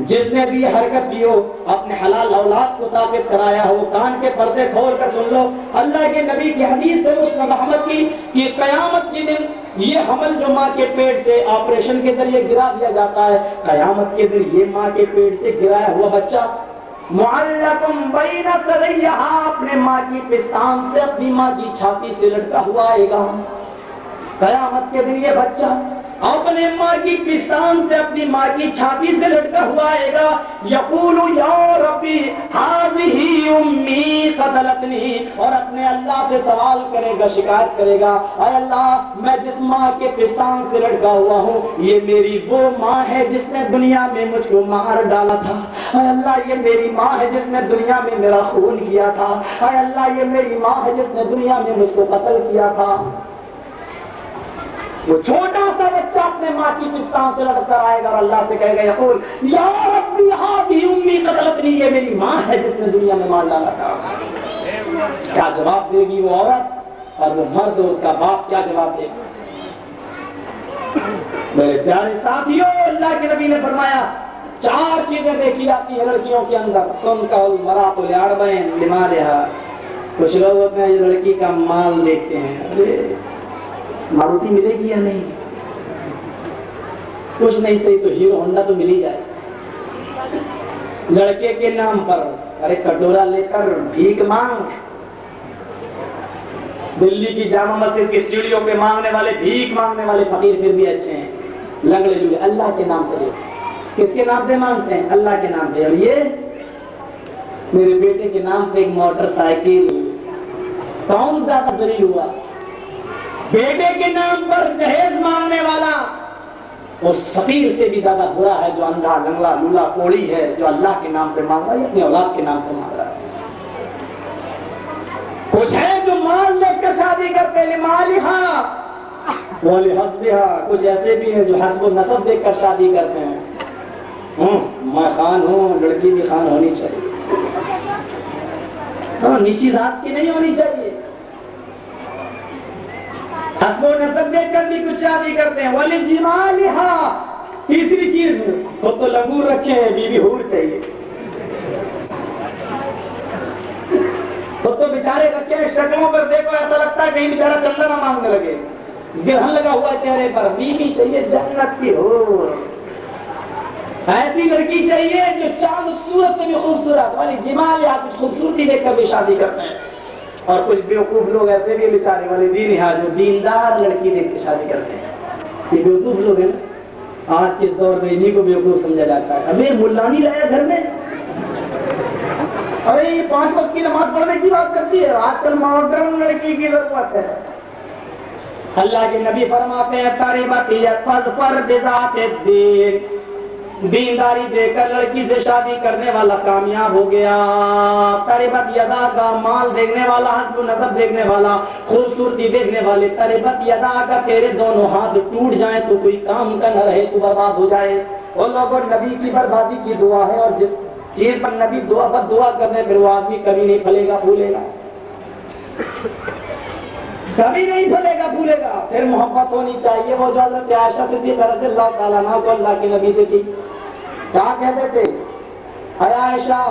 جس نے بھی یہ حرکت کی ہو، اپنے حلال اولاد کو ثابت کرایا ہو، کان کے پردے کھول کر سن لو، اللہ کے نبی کی حدیث سے مسلم احمد کی کہ قیامت کے دن یہ حمل جو ماں کے پیٹ سے آپریشن کے ذریعے گرا دیا جاتا ہے، قیامت کے دن یہ ماں کے پیٹ سے گرایا ہوا بچہ معلقم بین ثدیہا، اپنے ماں کی پستان سے، اپنی ماں کی چھاتی سے لٹکا ہوا آئے گا۔ قیامت کے دن یہ بچہ اپنے ماں کی پستان سے، اپنی ماں کی چھاتی سے لٹکا ہوا آئے گا، یقول یا ربی ہذہ امی قتلتنی، اور اپنے اللہ سے سوال کرے گا، شکایت کرے گا، اے اللہ میں جس ماں کے پستان سے لٹکا ہوا ہوں یہ میری وہ ماں ہے جس نے دنیا میں مجھ کو مار ڈالا تھا، اے اللہ یہ میری ماں ہے جس نے دنیا میں میرا خون کیا تھا، اے اللہ یہ میری ماں ہے جس نے دنیا میں مجھ کو قتل کیا تھا۔ وہ چھوٹا سا بچہ اپنے ماں کی پستان سے لٹک کر آئے گا اور اللہ سے کہے گا، یقول یا ربی ہذہ امی قتلتنی، یہ میری ماں ہے جس نے دنیا میں مار ڈالا تھا۔ کیا جواب دے گی وہ عورت اور وہ مرد، اس کا باپ کیا جواب دے گا؟ میرے پیارے ساتھیوں، اللہ کے نبی نے فرمایا 4 چیزیں دیکھی جاتی ہیں لڑکیوں کے اندر، تنکح المرأۃ لأربع لمالها۔ کچھ لوگ ہوتے ہیں جو لڑکی کا مال دیکھتے ہیں، ارے ماروتی ملے گی یا نہیں، کچھ نہیں صحیح تو ہیرو ہونڈا تو مل ہی جائے، لڑکے کے نام پر ارے کٹورا لے کر بھیک مانگ، دلی کی جامع مسجد کی سیڑھیوں پہ مانگنے والے، بھیک مانگنے والے فقیر پھر بھی اچھے ہیں، لنگڑے لوگ اللہ کے نام پہ، کس کے نام پہ مانگتے ہیں؟ اللہ کے نام پہ۔ اور یہ میرے بیٹے کے نام پہ ایک موٹر سائیکل، کون زیادہ ذلیل ہوا؟ بیٹے کے نام پر جہیز مانگنے والا اس فقیر سے بھی زیادہ برا ہے جو اندھا لنگڑا لولا کوڑی ہے، جو اللہ کے نام پہ مانگ رہا ہے، اپنی اولاد کے نام پہ مانگ رہا ہے۔ کچھ ہے جو مال لے کر شادی کرتے لمالہا ولحسبہا، کچھ ایسے بھی ہیں جو حسب و نسب دیکھ کر شادی کرتے ہیں، میں خان ہوں، لڑکی بھی خان ہونی چاہیے، نیچی ذات کی نہیں ہونی چاہیے، حسب و نسب دیکھ کر بھی کچھ شادی کرتے ہیں۔ ولجمالہا، تیسری چیز خود تو لنگور رکھے ہیں، بیوی حور چاہیے، خود تو بیچارے رکھے ہیں، شکلوں پر دیکھو ایسا لگتا ہے کہیں بیچارہ چندہ نہ مانگنے لگے، گرہن لگا ہوا چہرے پر، بیوی چاہیے جنت کی حور، ایسی لڑکی چاہیے جو چاند سورج سے بھی خوبصورت، ولجمالہا، کچھ خوبصورتی دیکھ کر بھی شادی کرتے ہیں۔ اور کچھ بیوقوف لوگ ایسے بھی بیچارے والے دین ہیں جو دیندار لڑکی دیکھ کے شادی کرتے ہیں، یہ بیوقوف لوگ ہیں۔ آج کے اس دور میں انہیں کو بیوقوف سمجھا جاتا ہے، ابھی ملانی لایا گھر میں، ارے یہ 5 وقت کی نماز پڑھنے کی بات کرتی ہے، آج کل ماڈرن لڑکی کی ضرورت ہے۔ اللہ کے نبی فرماتے ہیں تربت یدفر بذات الدین، دینداری دے کر لڑکی سے شادی کرنے والا کامیاب ہو گیا۔ تربت یدا کا، مال دیکھنے والا، حسب و نسب دیکھنے والا، خوبصورتی دیکھنے والے، تربت یدا کا، تیرے دونوں ہاتھ ٹوٹ جائیں تو کوئی کام کا نہ رہے، تو برباد ہو جائے۔ اور لوگوں نبی کی بربادی کی دعا ہے، اور جس چیز پر نبی دعا کرنے پھر وہ آدمی کبھی نہیں پھلے گا پھولے گا، کبھی نہیں پھلے گا پھولے گا۔ پھر محبت ہونی چاہیے، وہ جو حضرت عائشہ صدیقہ رضی اللہ تعالیٰ عنہا کو اللہ کے نبی سے تھی، کیا کہتے تھے؟ اے عائشہ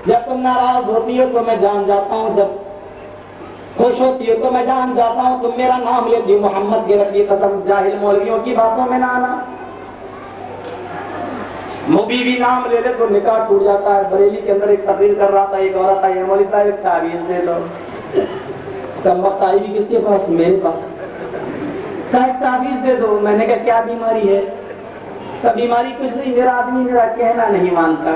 جب تم ناراض ہوتی ہو تو میں جان جاتا ہوں، جب خوش ہوتی ہو تو میں جان جاتا ہوں، تم میرا نام لیتی ہو محمد کے رب کی قسم، جاہل مولویوں کی باتوں میں نہ آنا، بیوی نام لے لے تو نکاح ٹوٹ جاتا ہے۔ بریلی کے اندر ایک تقریر کر رہا تھا، ایک عورت آئی، مولوی صاحب ایک تعویذ دے دو، کم وقت آئی بھی کس کے پاس؟ میرے پاس، کہا ایک تعویذ دے دو۔ میں نے کہا کیا بیماری ہے؟ کہ بیماری کچھ نہیں، میرا آدمی میرا کہنا نہیں مانتا۔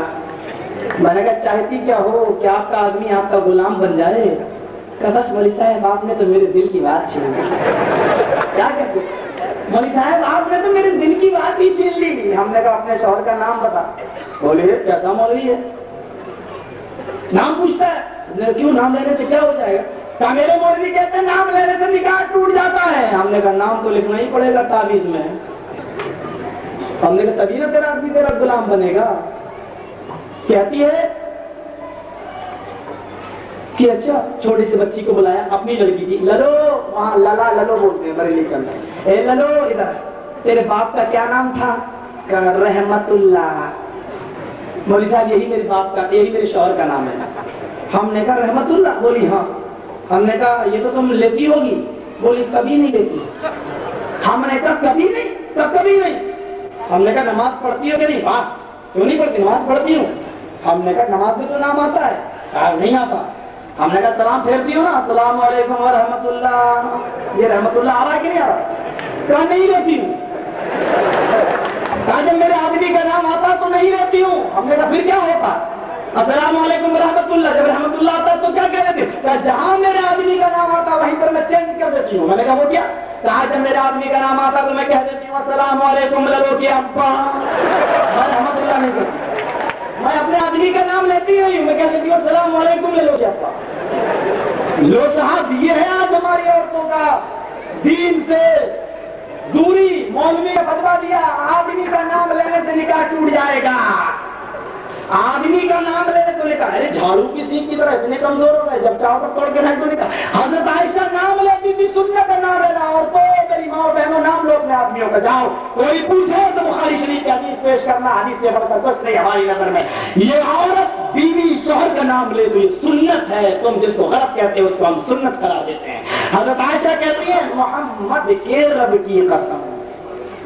میں نے کہا چاہتی کیا ہو کہ آپ کا آدمی آپ کا غلام بن جائے؟ کہ بس مولوی صاحب آپ نے تو میرے دل کی بات چھین لی۔ کیا کہتے؟ مولوی صاحب آپ نے تو میرے دل کی بات ہی چھین لی۔ ہم نے کہا اپنے شوہر کا نام بتا۔ بولے کیسا مولوی ہے؟ نام پوچھتا ہے، کیوں نام لینے سے کیا ہو جائے گا؟ کہا میرے مولوی کہتے ہیں نام لینے سے نکاح ٹوٹ جاتا ہے. ہم نے کہا نام تو لکھنا ہی پڑے گا تعویذ میں. ہم نے کہا تبھی نہ تیرا آدمی تیرا غلام بنے گا. کہتی ہے کہ اچھا چھوٹی سی بچی کو بلایا, اپنی لڑکی کی, للو, وہاں لالا للو بولتے ہیں بریلی کے اندر, اے للو ادھر, تیرے باپ کا کیا نام تھا؟ کہا رحمت اللہ. مولوی صاحب یہی میرے باپ کا, یہی میرے شوہر کا نام ہے. ہم نے کہا رحمت اللہ؟ بولی ہاں. ہم نے کہا یہ تو تم لیتی ہوگی؟ بولی کبھی نہیں لیتی. ہم نے کہا کبھی نہیں؟ کبھی نہیں. ہم نے کہا نماز پڑھتی ہو کہ نہیں؟ ہاں. کیوں نہیں پڑھتی؟ نماز پڑھتی ہوں. ہم نے کہا نماز میں تو نام آتا ہے؟ کہا نہیں آتا. ہم نے کہا سلام پھیرتی ہو نا, السلام علیکم ورحمۃ اللہ, یہ رحمت اللہ آ رہا کہ نہیں آ رہا؟ کہا نہیں لیتی ہوں. کہا جب میرے آدمی کا نام آتا تو نہیں لیتی ہوں. ہم نے کہا پھر کیا ہوتا؟ السلام علیکم ورحمۃ اللہ, جب رحمت اللہ آتا تو کیا کہہ دیتے؟ کہا جہاں میرے آدمی کا نام آتا وہیں پر میں چینج کر دیتی ہوں. میں نے کہا وہ کیا؟ کہا جب میرے آدمی کا نام آتا تو میں کہہ دیتی ہوں السلام علیکم للو کے ابا, میں رحمت اللہ نہیں کرتی. میں اپنے آدمی کا نام لیتی ہوں, میں کہہ دیتی ہوں السلام علیکم للو کے ابا. لو صاحب یہ ہے آج ہماری عورتوں کا دین سے دوری. مولوی نے فتویٰ دیا آدمی کا نام لینے سے نکاح ٹوٹ جائے گا. آدمی کا نام لینے سے نکاح, ارے جھاڑو کی سیخ کی طرح اتنے کمزور ہو گئے, جب چاہو تک توڑ کے نہیں تو نکاح. حضرت عائشہ نام لیتی تھی, سنت کا نام لینا. اور تو میری ماں بہنوں نام لو اپنے آدمیوں کا. جاؤ کوئی پوچھے تو بخاری شریف کی حدیث پیش کرنا, حدیث سے بڑھ کر کچھ نہیں ہماری نظر میں. یہ عورت بیوی شوہر کا نام لے تو یہ سنت ہے, تم جس کو غلط کہتے ہیں اس کو ہم سنت قرار دیتے ہیں. حضرت عائشہ کہتی ہیں محمد کے رب کی قسم,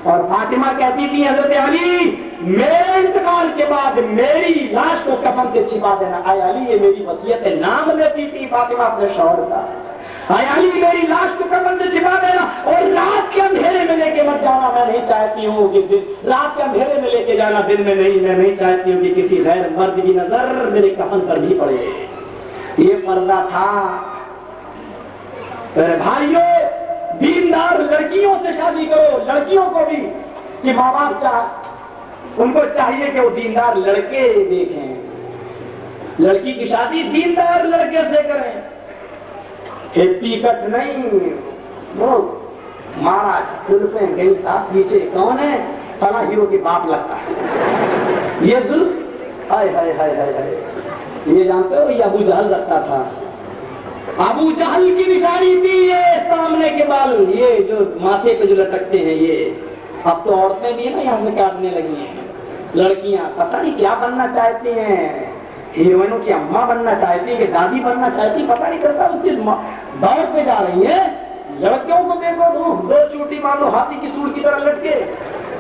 اور فاطمہ کہتی تھی حضرت علی میرے انتقال کے بعد میری لاش کو کفن سے چھپا دینا. اے علی یہ میری وصیت ہے. نام لیتی تھی فاطمہ اپنے شوہر کا, اے علی میری لاش کو کفن سے چھپا دینا, اور رات کے اندھیرے میں لے کے مت جانا. میں نہیں چاہتی ہوں کہ رات کے اندھیرے میں لے کے جانا, دن میں نہیں. میں نہیں چاہتی ہوں کہ کسی غیر مرد کی نظر میرے کفن پر بھی پڑے. یہ پردہ تھا. میرے بھائیوں دیندار لڑکیوں سے شادی کرو, لڑکیوں کو بھی, کہ ماں باپ ان کو چاہیے کہ وہ دیندار لڑکے دیکھیں. لڑکی کی شادی دیندار لڑکے سے کریں. ہپی کٹ نہیں, وہ مارا زلفیں گئی ساتھ پیچھے, کون ہے؟ فلاں ہیرو کے باپ لگتا ہے. یہ زلف ہائے ہائے ہائے ہائے ہائے, یہ جانتے ہو یہ ابو جہل رکھتا تھا. ابو جہل کی نشانی تھی یہ سامنے کے بال, یہ جو ماتھے پہ جو لٹکتے ہیں یہ. اب تو عورتیں بھی نا یہاں سے کاٹنے لگی ہیں. لڑکیاں پتہ نہیں کیا بننا چاہتی ہیں, ہیروئنوں کی اماں بننا چاہتی ہیں کہ دادی بننا چاہتی, پتہ نہیں چلتا اس کس دور پہ جا رہی ہیں. لڑکیوں کو دیکھو تو دو چوٹی مان لو ہاتھی کی سوڑ کی طرح لٹکے,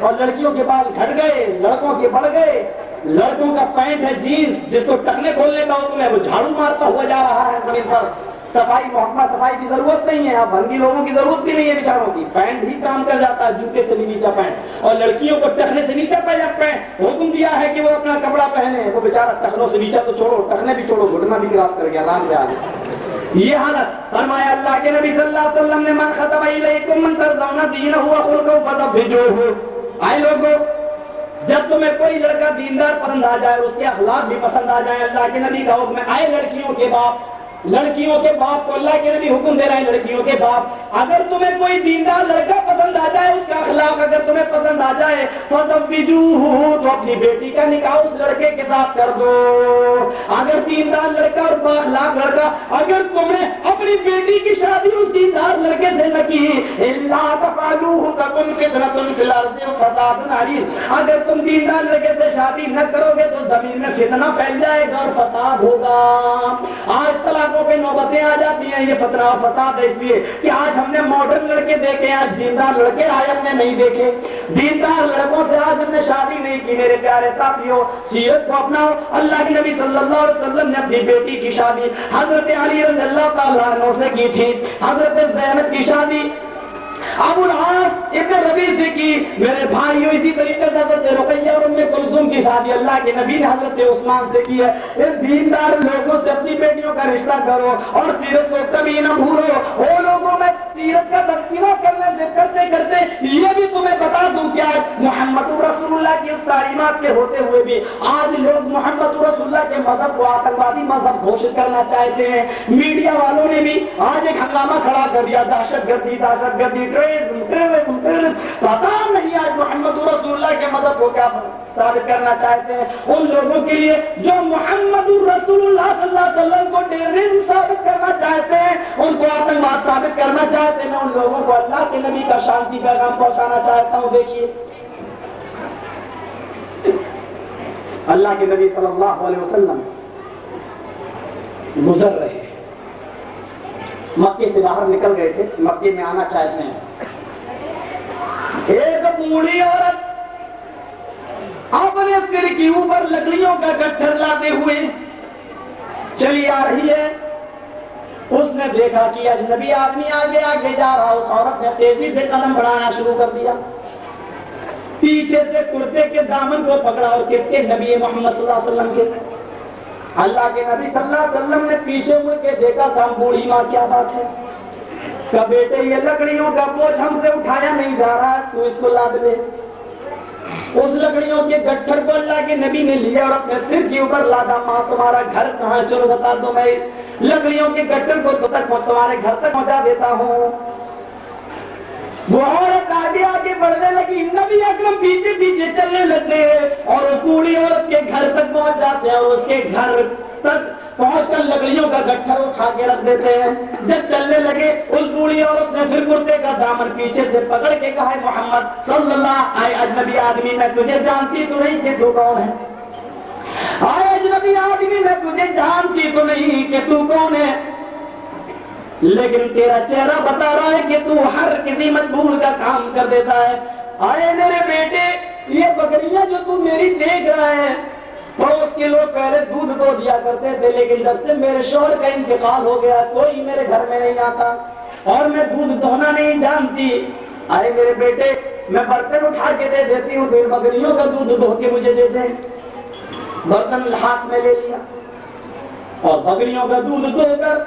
اور لڑکیوں کے بال گھٹ گئے, لڑکوں کے بڑھ گئے. لڑکوں کا پینٹ ہے جینس, جس کو ٹکنے کھولنے کا حکم ہے وہ جھاڑو مارتا ہوا جا رہا ہے زمین پر. صفائی محکمہ صفائی کی ضرورت نہیں ہے, اب بھنگی لوگوں کی ضرورت بھی نہیں ہے بیچاروں کی. پینٹ بھی کام کر جاتا ہے, جوتے سے بھی نیچا پینٹ, اور لڑکیوں کو ٹخنے سے نیچا پینٹ حکم دیا ہے کہ وہ اپنا کپڑا پہنے. وہ بیچارہ ٹخنوں سے نیچا تو چھوڑو, ٹخنے بھی چھوڑو, گھٹنا بھی کراس کر گیا, رام پہ آ گیا. یہ حالت فرمایا اللہ کے نبی صلی اللہ علیہ وسلم نے من خطب الیکم من ترضون دینہ وخلقہ فزوجوہ. آئے لوگوں, جب تمہیں کوئی لڑکا دیندار پسند آ جائے, اس کے اخلاق بھی پسند آ جائیں, اللہ کے نبی کا حکم ہے. آئے لڑکیوں کے باپ کو اللہ کے نبی حکم دے رہے ہیں, لڑکیوں کے باپ, اگر تمہیں کوئی دیندار لڑکا پسند آ جائے, اس کا اخلاق اگر تمہیں پسند آ جائے, فزوجوہ, تو اپنی بیٹی کا نکاح اس لڑکے کے ساتھ کر دو. اگر دیندار لڑکا اور با اخلاق لڑکا, اگر تم نے اپنی بیٹی کی شادی اس دیندار لڑکے سے نہ کی, الا تفعلوہ تکن فتنۃ فی الارض وفساد عریض, اگر تم دیندار لڑکے سے شادی نہ کرو گے تو زمین میں فتنہ پھیل جائے گا اور فساد ہوگا. آج طلاقوں پہ نوبتیں آ جاتی ہیں, یہ فتنہ اور فساد ہے اس لیے کہ آج ہم نے ماڈرن لڑکے دیکھے, آج دیندار لڑکے آج ہم نے نہیں دیکھے. دیندار لڑکوں سے آج ہم نے شادی نہیں کی. میرے پیارے ساتھیوں, سیرت کو اپناؤ. اللہ کے نبی صلی اللہ علیہ وسلم نے اپنی بیٹی کی شادی حضرت علی رضی اللہ تعالیٰ عنہ سے کی تھی. حضرت زینب کی شادی ابو العاص ابن ربیع سے کی. میرے بھائیوں اسی طریقے سے حضرت رقیہ اور ام کلثوم کی شادی اللہ کے نبی نے حضرت عثمان سے کی ہے. اس دیندار لوگوں سے اپنی بیٹیوں کا رشتہ کرو اور سیرت کو کبھی نہ بھولو. وہ لوگوں میں سیرت کا تذکرہ کرتے کرتے یہ بھی تمہیں بتا دوں کہ آج محمد رسول اللہ کی اس تعلیمات کے ہوتے ہوئے بھی آج لوگ محمد رسول اللہ کے مذہب کو آتنکوادی مذہب گھوشت کرنا چاہتے ہیں. میڈیا والوں نے بھی آج ایک ہنگامہ کھڑا کر دیا, دہشت گردی ٹیررزم. پتا نہیں آج محمد رسول اللہ کے مذہب کو کیا ثابت کرنا چاہتے ہیں. ان لوگوں کے لیے جو محمد رسول اللہ صلی اللہ علیہ وسلم کو ٹیررزم ثابت کرنا چاہتے ہیں, ان کو آتنکواد ثابت کرنا چاہتے ہیں, میں ان لوگوں کو اللہ کے نبی کا شانتی پیغام پہنچانا چاہتا ہوں. دیکھیے اللہ کے نبی صلی اللہ علیہ وسلم گزر رہے, مکے سے باہر نکل گئے تھے, مکے میں آنا چاہتے ہیں. ایک بوڑھی عورت اپنے سر کے اوپر لکڑیوں کا گٹھر لاتے ہوئے چلی آ رہی ہے. اس نے دیکھا کہ اجنبی آدمی آگے آگے جا رہا. اس عورت نے تیزی سے قدم بڑھانا شروع کر دیا, پیچھے سے کرتے کے دامن کو پکڑا. اور کس کے؟ نبی محمد صلی اللہ علیہ وسلم کے. اللہ کے نبی صلی اللہ علیہ وسلم نے پیچھے مڑ کے دیکھا تھا. بوڑھی ماں کیا بات ہے؟ کہ بیٹے یہ لکڑیوں کا بوجھ ہم سے اٹھایا نہیں جا رہا, تو اس کو لاد لے. اس لکڑیوں کے گٹھر کو اللہ کے نبی نے لیا اور اپنے سر کے اوپر لادا. ماں تمہارا گھر کہاں؟ چلو بتا دو, میں لکڑیوں کے گٹھر کو تمہارے گھر تک پہنچا دیتا ہوں. وہ عورت آگے آگے بڑھنے لگی, نبی اکرم پیچھے پیچھے چلنے لگتے ہیں اور اس بوڑھی عورت کے گھر تک پہنچ جاتے ہیں اور اس کے گھر تک پہنچ کر لکڑیوں کا گٹھر اٹھا کے رکھ دیتے ہیں. جب چلنے لگے اس بوڑھی عورت نے پھر کرتے کا دامن پیچھے سے پکڑ کے کہا, محمد صلی اللہ علیہ اجنبی آدمی میں تجھے جانتی تو نہیں کہ تو کون ہے. آئے اجنبی آدمی میں تجھے جانتی تو نہیں کہ تو کون ہے, لیکن تیرا چہرہ بتا رہا ہے کہ تو ہر کسی مجبور کا کام کر دیتا ہے. آئے میرے بیٹے, یہ بکریاں جو تو میری دیکھ رہا ہے, پڑوس کے لوگ پہلے دودھ دو دیا کرتے تھے, لیکن جب سے میرے شوہر کا انتقال ہو گیا کوئی میرے گھر میں نہیں آتا اور میں دودھ دھونا نہیں جانتی. آئے میرے بیٹے, میں برتن اٹھا کے دے دیتی ہوں, تو ان بکریوں کا دودھ دھو کے مجھے دے دیں. برتن ہاتھ میں لے لیا اور بکریوں کا دودھ دھو کر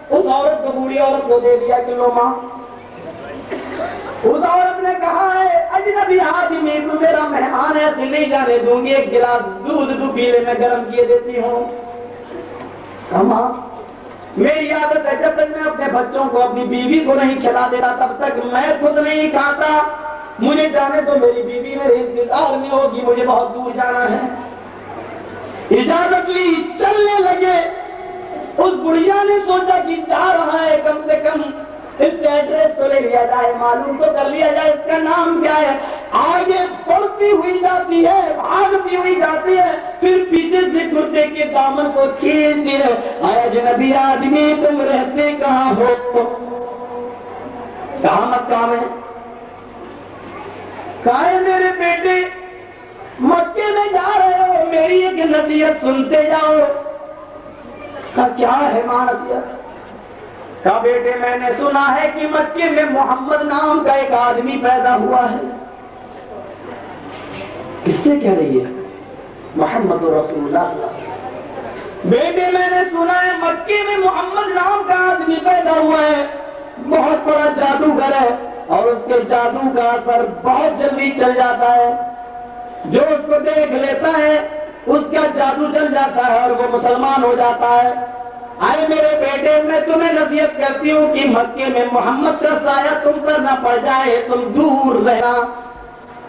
اس عورت کو, بوڑھی عورت کو دے دیا کہ لو ماں. اس عورت نے کہا ہے اجنبی آدمی تو میرا مہمان ہے, ایسے نہیں جانے دوں گی, ایک گلاس دودھ تو پی لے, میں گرم کیے دیتی ہوں. ماں میری عادت ہے جب تک میں اپنے بچوں کو اپنی بیوی کو نہیں کھلا دیتا تب تک میں خود نہیں کھاتا. مجھے جانے تو میری بیوی میرے انتظار میں ہوگی, مجھے بہت دور جانا ہے. اجازت لی, چلنے لگے. اس بڑھیا نے سوچا کہ جا رہا ہے, کم سے کم اس سے ایڈریس تو لے لیا جائے, معلوم تو کر لیا جائے اس کا نام کیا ہے. آگے بڑھتی ہوئی جاتی ہے, بھاگتی ہوئی جاتی ہے, پھر پیچھے سے کرتے کے دامن کو کھینچتی ہے. آیا اجنبی آدمی تم رہتے کہاں ہو؟ کہاں مکہ میں. کہا ہے میرے بیٹے مکے میں جا رہے ہو, میری ایک نصیحت سنتے جاؤ. کیا ہے ماں نصیحت؟ کہا بیٹے میں نے سنا ہے کہ مکے میں محمد نام کا ایک آدمی پیدا ہوا ہے. کس سے کہہ رہی ہے؟ محمد رسول اللہ صلی اللہ علیہ وسلم. بیٹے میں نے سنا ہے مکے میں محمد نام کا آدمی پیدا ہوا ہے, بہت بڑا جادوگر ہے اور اس کے جادو کا اثر بہت جلدی چل جاتا ہے. جو اس کو دیکھ لیتا ہے اس کا جادو چل جاتا ہے اور وہ مسلمان ہو جاتا ہے. آئے میرے بیٹے, میں تمہیں نصیحت کرتی ہوں کہ مکے میں محمد کا سایہ تم پر نہ پڑ جائے, تم دور رہنا.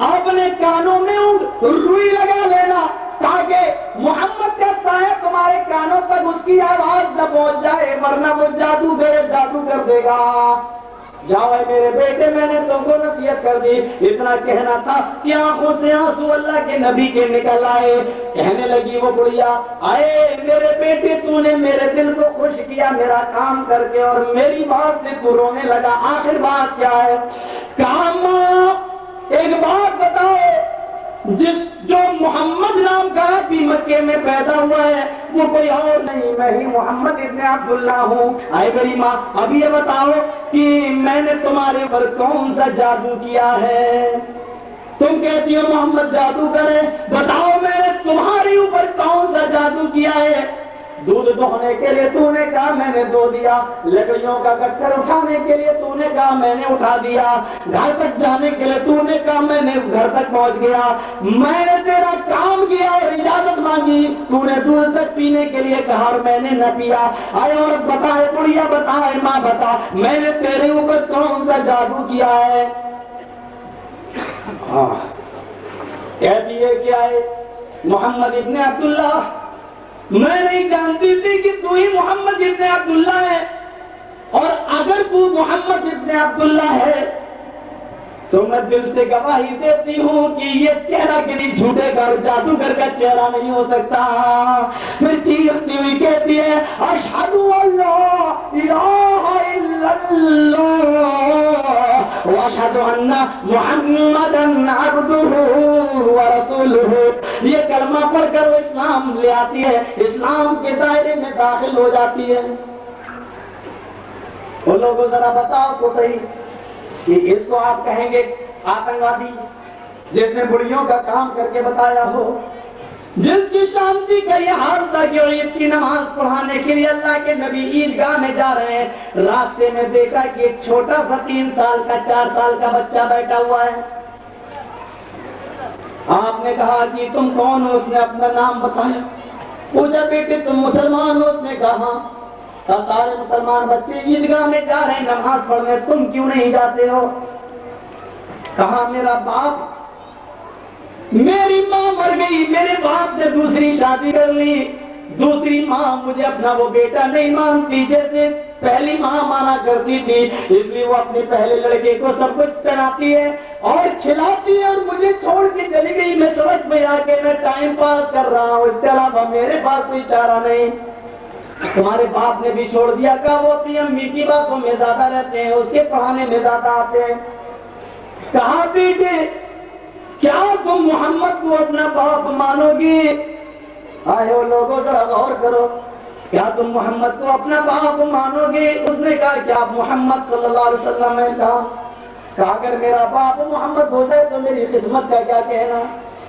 اپنے کانوں میں روئی لگا لینا تاکہ محمد کا سایہ تمہارے کانوں تک اس کی آواز نہ پہنچ جائے, ورنہ وہ جادو کر دے گا. جاؤ میرے بیٹے, میں نے تم کو نصیحت کر دی. اتنا کہنا تھا کہ آنکھوں سے آنسو اللہ کے نبی کے نکل آئے. کہنے لگی وہ بڑھیا, آئے میرے بیٹے تو نے میرے دل کو خوش کیا میرا کام کر کے, اور میری بات سے تو رونے لگا. آخر بات کیا ہے؟ کام ایک بات بتاؤ, جو محمد نام کا آدمی مکے میں پیدا ہوا ہے وہ کوئی اور نہیں، میں ہی محمد ابن عبداللہ ہوں۔ اے میری ماں اب یہ بتاؤ کہ میں نے تمہارے اوپر کون سا جادو کیا ہے؟ تم کہتی ہو محمد جادو کرے، بتاؤ میں نے تمہارے اوپر کون سا جادو کیا ہے؟ دودھ دھونے کے لیے تو نے کہا میں نے دھو دیا، لکڑیوں کا گٹر اٹھانے کے لیے تو نے کہا میں نے اٹھا دیا، گھر تک جانے کے لیے تو نے کہا میں نے گھر تک پہنچ گیا، میں نے تیرا کام کیا اور اجازت مانگی، تو نے دودھ تک پینے کے لیے کہا اور میں نے نہ پیا۔ آئے عورت بتائے، بڑھیا بتائے، ماں بتا میں نے تیرے اوپر کون سا جادو کیا ہے؟ کہتی ہے کیا ہے؟ محمد ابن عبداللہ، میں نہیں جانتی تھی کہ تو ہی محمد ابن عبداللہ ہے، اور اگر تو محمد ابن عبداللہ ہے تو میں دل سے گواہی دیتی ہوں کہ یہ چہرہ کسی جھوٹے کا جادوگر کا چہرہ نہیں ہو سکتا۔ پھر چیختی ہوئی کہتی ہے اشہد ان لا الہ الا اللہ واشہد ان محمدا عبدہ ورسولہ۔ یہ کلمہ پڑھ کر وہ اسلام لے آتی ہے، اسلام کے دائرے میں داخل ہو جاتی ہے۔ ان لوگوں کو ذرا بتاؤ تو صحیح کہ اس کو آپ کہیں گے آتنکوادی جس نے بڑیوں کا کام کر کے بتایا ہو، جس کی شانتی کا یہ حال تھا کہ عید کی نماز پڑھانے کے لیے اللہ کے نبی عیدگاہ میں جا رہے ہیں، راستے میں دیکھا کہ ایک چھوٹا سا 3 سال کا 4 سال کا بچہ بیٹھا ہوا ہے۔ آپ نے کہا کہ تم کون ہو؟ اس نے اپنا نام بتایا، پوچھا بیٹے تم مسلمان ہو؟ اس نے کہا ہاں۔ سارے مسلمان بچے عیدگاہ میں جا رہے ہیں نماز پڑھنے، تم کیوں نہیں جاتے ہو؟ کہا میرا باپ، میری ماں مر گئی، میرے باپ نے دوسری شادی کر لی، دوسری ماں مجھے اپنا وہ بیٹا نہیں مانتی جیسے پہلی ماں مانا کرتی تھی، اس لیے وہ اپنے پہلے لڑکے کو سب کچھ پہناتی ہے اور کھلاتی ہے اور مجھے چھوڑ کے چلی گئی۔ میں سڑک پہ آ کے میں ٹائم پاس کر رہا ہوں، اس کے علاوہ میرے پاس کوئی چارہ نہیں۔ تمہارے باپ نے بھی چھوڑ دیا، کہا وہ اپنی امی کی باتوں میں زیادہ رہتے ہیں، اس کے پڑھانے میں زیادہ آتے ہیں۔ کہا بیٹے کیا تم محمد کو اپنا باپ مانو گی؟ آئے ہو لوگوں ذرا غور کرو، کیا تم محمد کو اپنا باپ مانو گے؟ اس نے کہا کہ آپ محمد صلی اللہ علیہ وسلم نے کہا اگر میرا باپ محمد ہو جائے تو میری قسمت کا کیا کہنا؟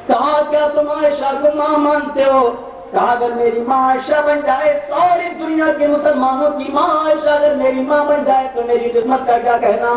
کہا کیا تم عائشہ کو ماں مانتے ہو؟ کہا اگر میری ماں عائشہ بن جائے، ساری دنیا کے مسلمانوں کی ماں عائشہ اگر میری ماں بن جائے تو میری قسمت کا کیا کہنا؟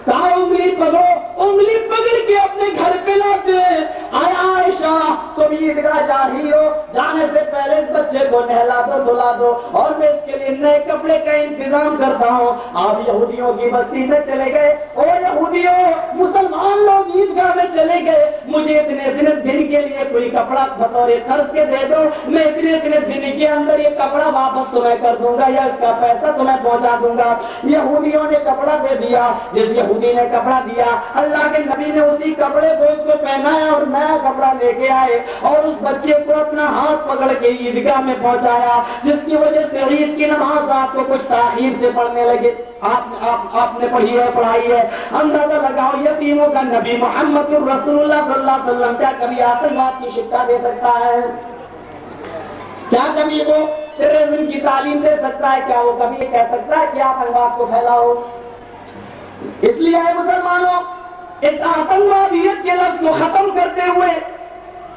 کہا انگلی پکڑو، انگلی پکڑ کے اپنے گھر پہ لاتے ہیں۔ آئے عائشہ تم عیدگاہ جا رہی ہو، جانے سے پہلے اس بچے کو نہلا دو دھلا دو اور میں اس کے لیے نئے کپڑے کا انتظام کرتا ہوں۔ آپ یہودیوں کی بستی میں چلے گئے، اور یہودیوں مسلمان لوگ عیدگاہ میں چلے گئے، مجھے اتنے دن کے لیے کوئی کپڑا بطور قرض کے دے دو، میں اتنے دن کے اندر یہ کپڑا واپس تمہیں کر دوں گا یا اس کا پیسہ تمہیں پہنچا دوں گا۔ یہودیوں نے کپڑا دے دیا، جس یہودی نے کپڑا دیا اللہ کے نبی نے اسی کپڑے کو اس کو پہنایا اور نیا کپڑا لے کے آئے اور اس بچے کو اپنا ہاتھ پکڑ کے عیدگاہ میں پہنچایا، جس کی وجہ سے عید کی نماز آپ کو کچھ تاخیر سے پڑھنے لگے۔ آپ نے پڑھی ہے، پڑھائی ہے، اندازہ لگاؤ یتیموں کا نبی محمد رسول اللہ صلی اللہ علیہ وسلم کیا کبھی آتنکواد کی شکشا دے سکتا ہے؟ کیا کبھی وہ ٹیررزم کی تعلیم دے سکتا ہے؟ کیا وہ کبھی یہ کہہ سکتا ہے کہ آتنکواد کو پھیلاؤ؟ اس لیے ہے مسلمانوں، اس آتنکوادیت کے لفظ کو ختم کرتے ہوئے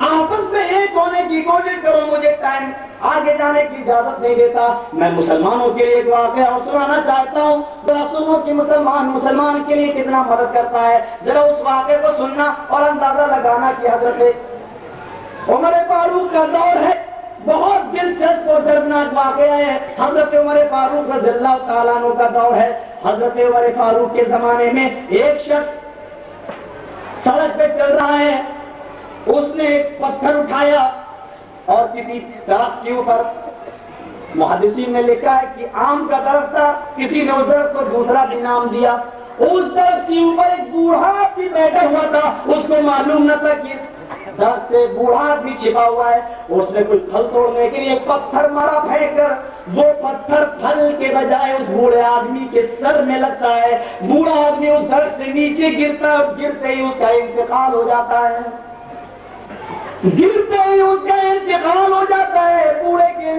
آپس میں ایک ہونے کی کوشش کرو۔ مجھے ٹائم آگے جانے کی اجازت نہیں دیتا، میں مسلمانوں کے لیے دعا کیا اور سنانا چاہتا ہوں، ذرا سنو کہ مسلمان کے لیے کتنا مدد کرتا ہے۔ ذرا اس واقعے کو سننا اور اندازہ لگانا کہ حضرت عمر فاروق کا دور ہے، بہت دلچسپ اور دردناک واقعہ ہے۔ حضرت عمر فاروق رضی اللہ تعالیٰ عنہ کا دور ہے۔ حضرت عمر فاروق کے زمانے میں ایک شخص سڑک پہ چل رہا ہے، اس نے ایک پتھر اٹھایا اور کسی درخت کے اوپر، محدثین نے لکھا ہے کہ آم کا درخت تھا، کسی نے اس درخت کو دوسرا بھی نام دیا، اس درخت کے اوپر ایک بوڑھا بھی بیٹھا ہوا تھا، اس کو معلوم نہ تھا کہ درخت سے بوڑھا بھی چھپا ہوا ہے۔ اس نے کوئی پھل توڑنے کے لیے پتھر مارا پھینک کر، وہ پتھر پھل کے بجائے اس بوڑھے آدمی کے سر میں لگتا ہے، بوڑھا آدمی اس درخت سے نیچے گرتا ہے اور گرتے ہی اس کا انتقال ہو جاتا ہے، گرتے ہی اس کا انتقال ہو جاتا ہے۔ بوڑھے کے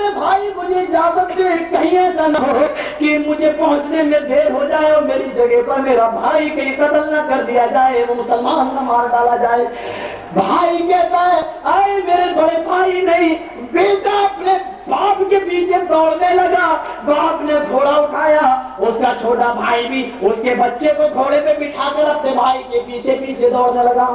میرے بھائی مجھے اجازت دے، کہیں ایسا نہ ہو کہ مجھے پہنچنے میں دیر ہو جائے اور میری جگہ پر میرا بھائی کہیں قتل نہ کر دیا جائے، وہ مسلمان نہ مار ڈالا جائے۔ بھائی کہتا ہے آئے میرے بڑے بھائی نہیں، بیٹا اپنے باپ کے پیچھے دوڑنے لگا، باپ نے گھوڑا اٹھایا، اس کا چھوٹا بھائی بھی اس کے بچے کو گھوڑے پہ بٹھا کر اپنے بھائی کے پیچھے پیچھے دوڑنے لگا۔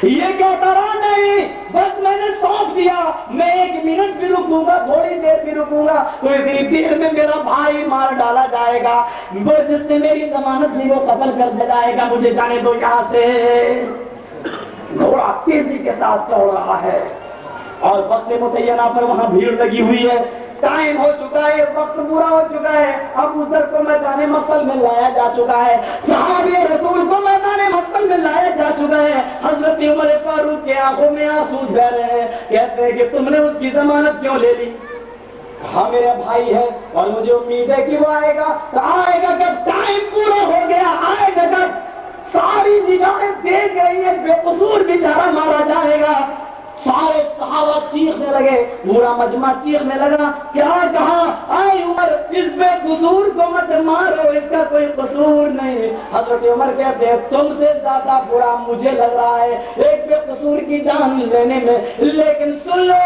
یہ کہتا رہا نہیں بس میں نے سونپ دیا، میں 1 منٹ بھی رکوں گا، تھوڑی دیر بھی رکوں گا تو اتنی دیر میں میرا بھائی مار ڈالا جائے گا، وہ جس نے میری ضمانت لی وہ قتل کر دیا جائے گا، مجھے جانے دو یہاں سے۔ گھوڑا تیزی کے ساتھ دوڑ رہا ہے اور وقت متعینہ پر وہاں بھیڑ لگی ہوئی ہے، ٹائم ہو چکا ہے، وقت پورا ہو چکا ہے، اب ازر کو میدان مقتل میں لایا جا چکا ہے، صحابی رسول کو میدان مقتل میں لایا جا چکا ہے۔ حضرت عمر فاروق کے آنکھوں میں آنسو بہ رہے ہیں، کہتے ہیں کہ تم نے اس کی ضمانت کیوں لے لی؟ ہاں میرا بھائی ہے اور مجھے امید ہے کہ وہ آئے گا، آئے گا جب ٹائم پورا ہو گیا، آئے گا جب ساری نگاہیں دیکھ رہی ہے بے قصور بیچارہ مارا جائے گا۔ سارے صحابہ چیخنے لگے، پورا مجمع چیخنے لگا، کیا کہا؟ اے عمر اس بے قصور کو مت مارو، اس کا کوئی قصور نہیں۔ حضرت عمر کہتے ہیں تم سے زیادہ برا مجھے لگ رہا ہے ایک بے قصور کی جان لینے میں، لیکن سن لو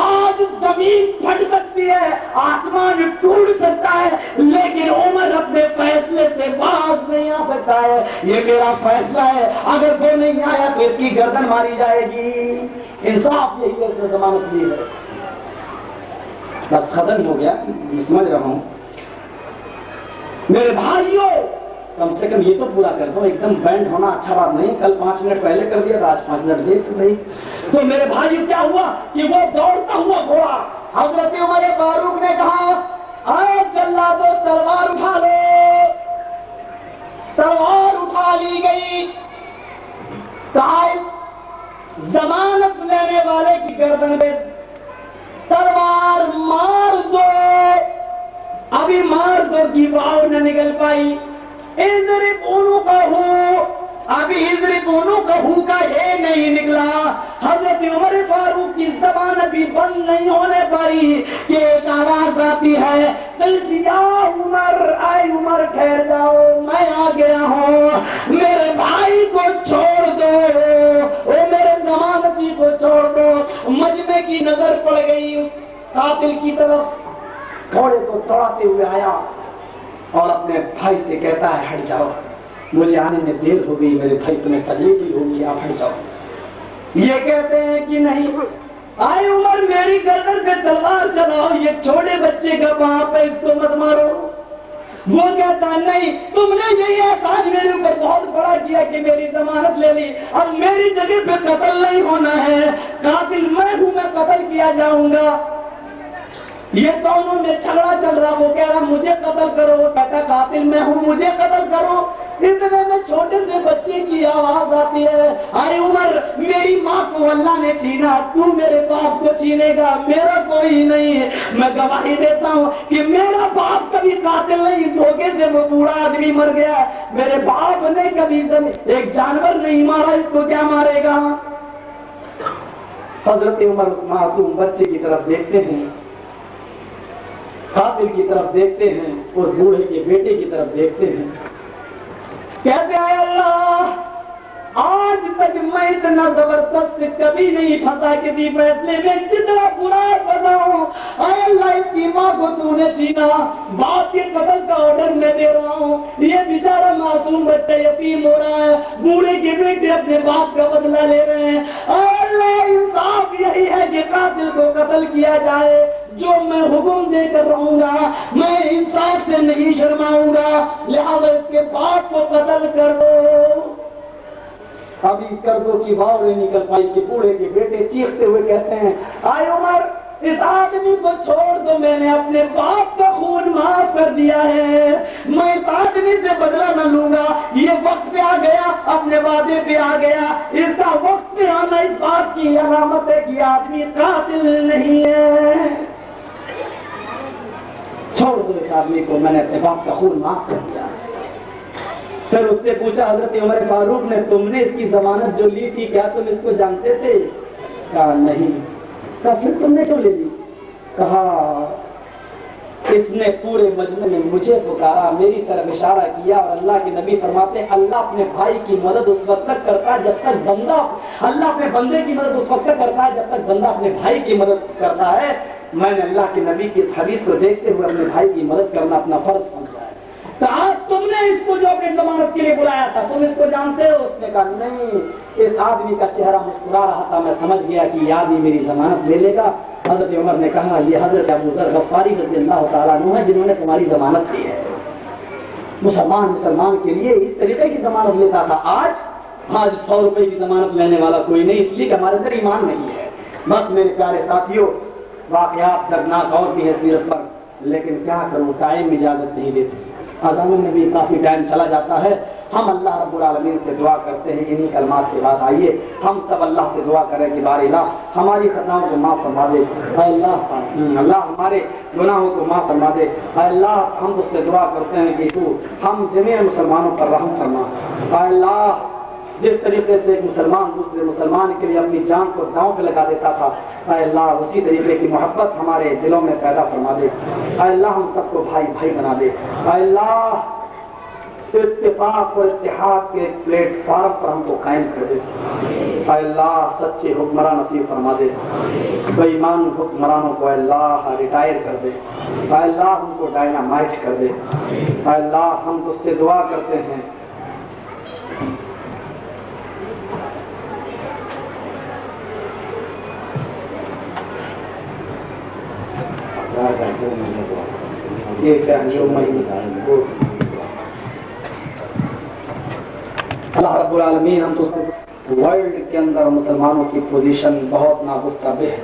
آج زمین پھٹ سکتی ہے، آسمان ٹوٹ سکتا ہے، لیکن عمر اپنے فیصلے سے باز نہیں آ سکتا ہے، یہ میرا فیصلہ ہے، اگر وہ نہیں آیا تو اس کی گردن ماری جائے گی۔ انصاف یہی ہے، اس نے ضمانت لی ہے۔ بس ختم ہو گیا، میں سمجھ رہا ہوں میرے بھائیوں، کم سے کم یہ تو پورا کر دو، ایک دم بینڈ ہونا اچھا بات نہیں، کل 5 منٹ پہلے کر دیا تھا، آج 5 منٹ دیر سے نہیں۔ تو میرے بھائیوں کیا ہوا کہ وہ دوڑتا ہوا گھوڑا، حضرت عمر فاروق نے کہا اے جلادو تلوار اٹھا لو، تلوار اٹھا لی گئی، کہا ضمانت لینے والے کی گردن پہ تلوار مار دو، ابھی مار دو کی واؤ نہ نکل پائی، اضرب عنقہ، ابھی اضرب عنقہ کا یہ نہیں نکلا، حضرت عمر فاروق کی زبان ابھی بند نہیں ہونے پائی کہ ایک آواز آتی ہے یا عمر، اے عمر ٹھہر جاؤ، میں آ گیا ہوں، میرے بھائی کو چھوڑ دو، او میرے ضمانتی کو چھوڑ دو۔ مجمع کی نظر پڑ گئی قاتل کی طرف، گھوڑے کو دوڑاتے ہوئے آیا اور اپنے بھائی سے کہتا ہے ہٹ جاؤ، مجھے آنے میں دیر ہو گئی، میرے بھائی تمہیں تکلیف ہوگی، آپ ہٹ جاؤ۔ یہ کہتے ہیں کہ نہیں، آئے عمر میری گردن پہ تلوار چلاؤ، یہ چھوٹے بچے کا باپ ہے، اس کو مت مارو۔ وہ کہتا نہیں، تم نے یہی احسان میرے اوپر بہت بڑا کیا کہ میری ضمانت لے لی، اب میری جگہ پہ قتل نہیں ہونا ہے، قاتل میں ہوں، میں قتل کیا جاؤں گا۔ یہ دونوں میں جھگڑا چل رہا، وہ کہہ رہا مجھے قتل کرو، وہ کہتا قاتل میں ہوں، مجھے قتل کرو۔ اتنے میں چھوٹے سے بچے کی آواز آتی ہے، ارے عمر میری ماں کو اللہ نے چھینا، تو میرے باپ کو چھینے گا، میرا کوئی نہیں ہے، میں گواہی دیتا ہوں کہ میرا باپ کبھی قاتل نہیں، دھوکے سے وہ بوڑھا آدمی مر گیا، میرے باپ نے کبھی ایک جانور نہیں مارا، اس کو کیا مارے گا؟ حضرت عمر اس معصوم بچے کی طرف دیکھتے ہیں، قاتل کی طرف دیکھتے ہیں، اس بوڑھے کے بیٹے کی طرف دیکھتے ہیں، کہتے ہیں اللہ آج تک میں اتنا زبردست کبھی نہیں پھنسا کسی فیصلے میں جتنا برا پھنسا ہوں، اے اللہ اس کی ماں کو تو نے چھینا، باپ کے قتل کا آرڈر میں دے رہا ہوں، یہ بیچارہ معصوم بچہ یتیم ہو رہا ہے، بوڑھے کے بیٹے اپنے باپ کا بدلہ لے رہے ہیں، اے اللہ انصاف یہی ہے کہ قاتل کو قتل کیا جائے، جو میں حکم دے کر رہوں گا میں انصاف سے نہیں شرماؤں گا، لہذا اس کے باپ کو قتل کر دو۔ ابھی کر دو کی واؤ نہیں نکل پائی کہ بوڑھے کے بیٹے چیختے ہوئے کہتے ہیں آئے عمر اس آدمی کو چھوڑ دو، میں نے اپنے باپ کا خون معاف کر دیا ہے، میں اس آدمی سے بدلہ نہ لوں گا، یہ وقت پہ آ گیا، اپنے وعدے پہ آ گیا، اس کا وقت پہ آنا اس بات کی علامت ہے کہ آدمی قاتل نہیں ہے، چھوڑ دو اس آدمی کو، میں نے اپنے باپ کا خون معاف کر دیا۔ پھر اس سے پوچھا حضرت عمر فاروق نے تم نے اس کی ضمانت جو لی تھی کیا تم اس کو جانتے تھے؟ کہا نہیں۔ کہا پھر تم نے کیوں لے لی؟ کہا اس نے پورے مجمع میں مجھے پکارا، میری طرف اشارہ کیا، اور اللہ کے نبی فرماتے ہیں اللہ اپنے بھائی کی مدد اس وقت تک کرتا ہے جب تک بندہ، اللہ اپنے بندے کی مدد اس وقت تک کرتا ہے جب تک بندہ اپنے بھائی کی مدد کرتا ہے۔ میں نے اللہ کے نبی کی حدیث کو دیکھتے ہوئے اپنے بھائی کی مدد کرنا اپنا فرض سمجھا ہے۔ تو آج تم نے اس کو جو اپنی ضمانت کے لیے بلایا تھا تم اس کو جانتے ہو؟ اس نے کہا نہیں، اس آدمی کا چہرہ مسکرا رہا تھا، میں سمجھ گیا کہ یہ آدمی میری ضمانت لے لے گا۔ حضرت عمر نے کہا یہ حضرت ابو ذر غفاری رضی اللہ تعالیٰ عنہ ہے جنہوں نے تمہاری ضمانت دی ہے۔ مسلمان کے لیے اس طریقے کی ضمانت لیتا تھا۔ آج 100 روپے کی ضمانت لینے والا کوئی نہیں، اس لیے کہ ہمارے اندر ایمان نہیں ہے۔ بس میرے پیارے ساتھیوں، واقعات دردناک اور بھی ہے سیرت پر، لیکن کیا کروں، ٹائم اجازت نہیں دیتی، اذانوں میں بھی کافی ٹائم چلا جاتا ہے۔ ہم اللہ رب العالمین سے دعا کرتے ہیں انہی کلمات کے بعد آئیے ہم سب اللہ سے دعا کریں کہ بار الہ ہماری خطاؤں کو معاف فرما دے، اے اللہ ہمارے گناہوں کو معاف فرما دے، اے اللہ ہم اس سے دعا کرتے ہیں کہ تو ہم جميع مسلمانوں پر رحم فرما، اے اللہ جس طریقے سے ایک مسلمان دوسرے مسلمان کے لیے اپنی جان کو داؤں پہ لگا دیتا تھا، اے اللہ اسی طریقے کی محبت ہمارے دلوں میں پیدا فرما دے، اے اللہ ہم سب کو بھائی بھائی بنا دے، اے اللہ اتفاق اور اتحاد کے پلیٹ فارم پر ہم کو قائم کر دے، اے اللہ سچے حکمراں نصیب فرما دے، بے ایمان حکمرانوں کو اے اللہ ریٹائر کر دے، اے اللہ ہم کو ڈائنامائٹ کر دے، اے اللہ ہم تجھ سے دعا کرتے ہیں اللہ رب العالمین ہم تو ورلڈ کے اندر مسلمانوں کی پوزیشن بہت ناگفتہ ہے،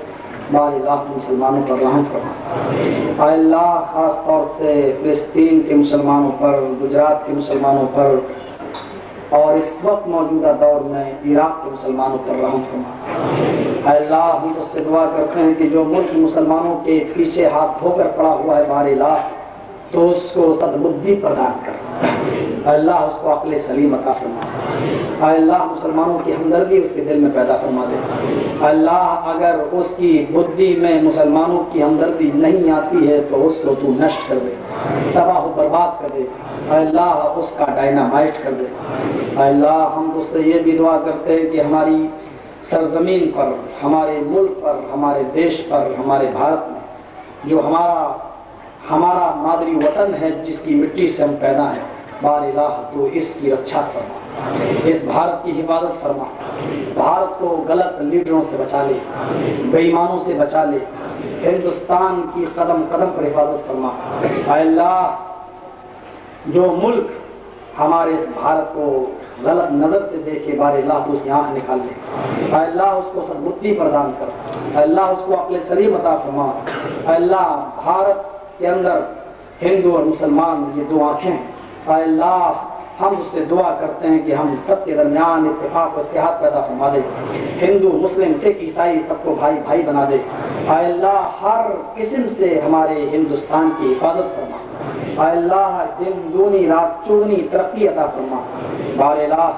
بار اللہ مسلمانوں پر رحم فرما، اے اللہ خاص طور سے فلسطین کے مسلمانوں پر، گجرات کے مسلمانوں پر، اور اس وقت موجودہ دور میں عراق کے مسلمانوں پر رحم فرما، اے اللہ ہم اس سے دعا کرتے ہیں کہ جو ملک مسلمانوں کے پیچھے ہاتھ دھو کر پڑا ہوا ہے بار الہ تو اس کو سدبدھی پردان کر، اے اللہ اس کو عقل سلیم عطا فرما، اے اللہ مسلمانوں کی ہمدردی اس کے دل میں پیدا فرما دے، اے اللہ اگر اس کی بدھی میں مسلمانوں کی ہمدردی نہیں آتی ہے تو اس کو تو نشٹ کر دے، تباہ و برباد کر دے، اے اللہ اس کا ڈائنامائٹ کر دے، اے اللہ ہم تجھ سے یہ بھی دعا کرتے ہیں کہ ہماری سرزمین پر، ہمارے ملک پر، ہمارے دیش پر، ہمارے بھارت میں جو ہمارا مادری وطن ہے جس کی مٹی سے ہم پیدا ہیں، بار الہ تو اس کی رکشا فرما، اس بھارت کی حفاظت فرما، بھارت کو غلط لیڈروں سے بچا لے، بے ایمانوں سے بچا لے، ہندوستان کی قدم قدم پر حفاظت فرما، اے اللہ جو ملک ہمارے اس بھارت کو غلط نظر سے دیکھے بار اللہ تو اس کی آنکھ نکال لے، اے اللہ اس کو سدبدھی پردان کر، اے اللہ اس کو عقل سلیم عطا فرما، اے اللہ بھارت کے اندر ہندو اور مسلمان یہ دو آنکھیں، اے اللہ ہم اس سے دعا کرتے ہیں کہ ہم سب کے درمیان اتفاق و اتحاد پیدا فرما دے، ہندو مسلم سکھ عیسائی سب کو بھائی بھائی بنا دے، اے اللہ ہر قسم سے ہمارے ہندوستان کی حفاظت فرما، اے اللہ دن دونی رات چوگنی ترقی عطا فرما، بار الہ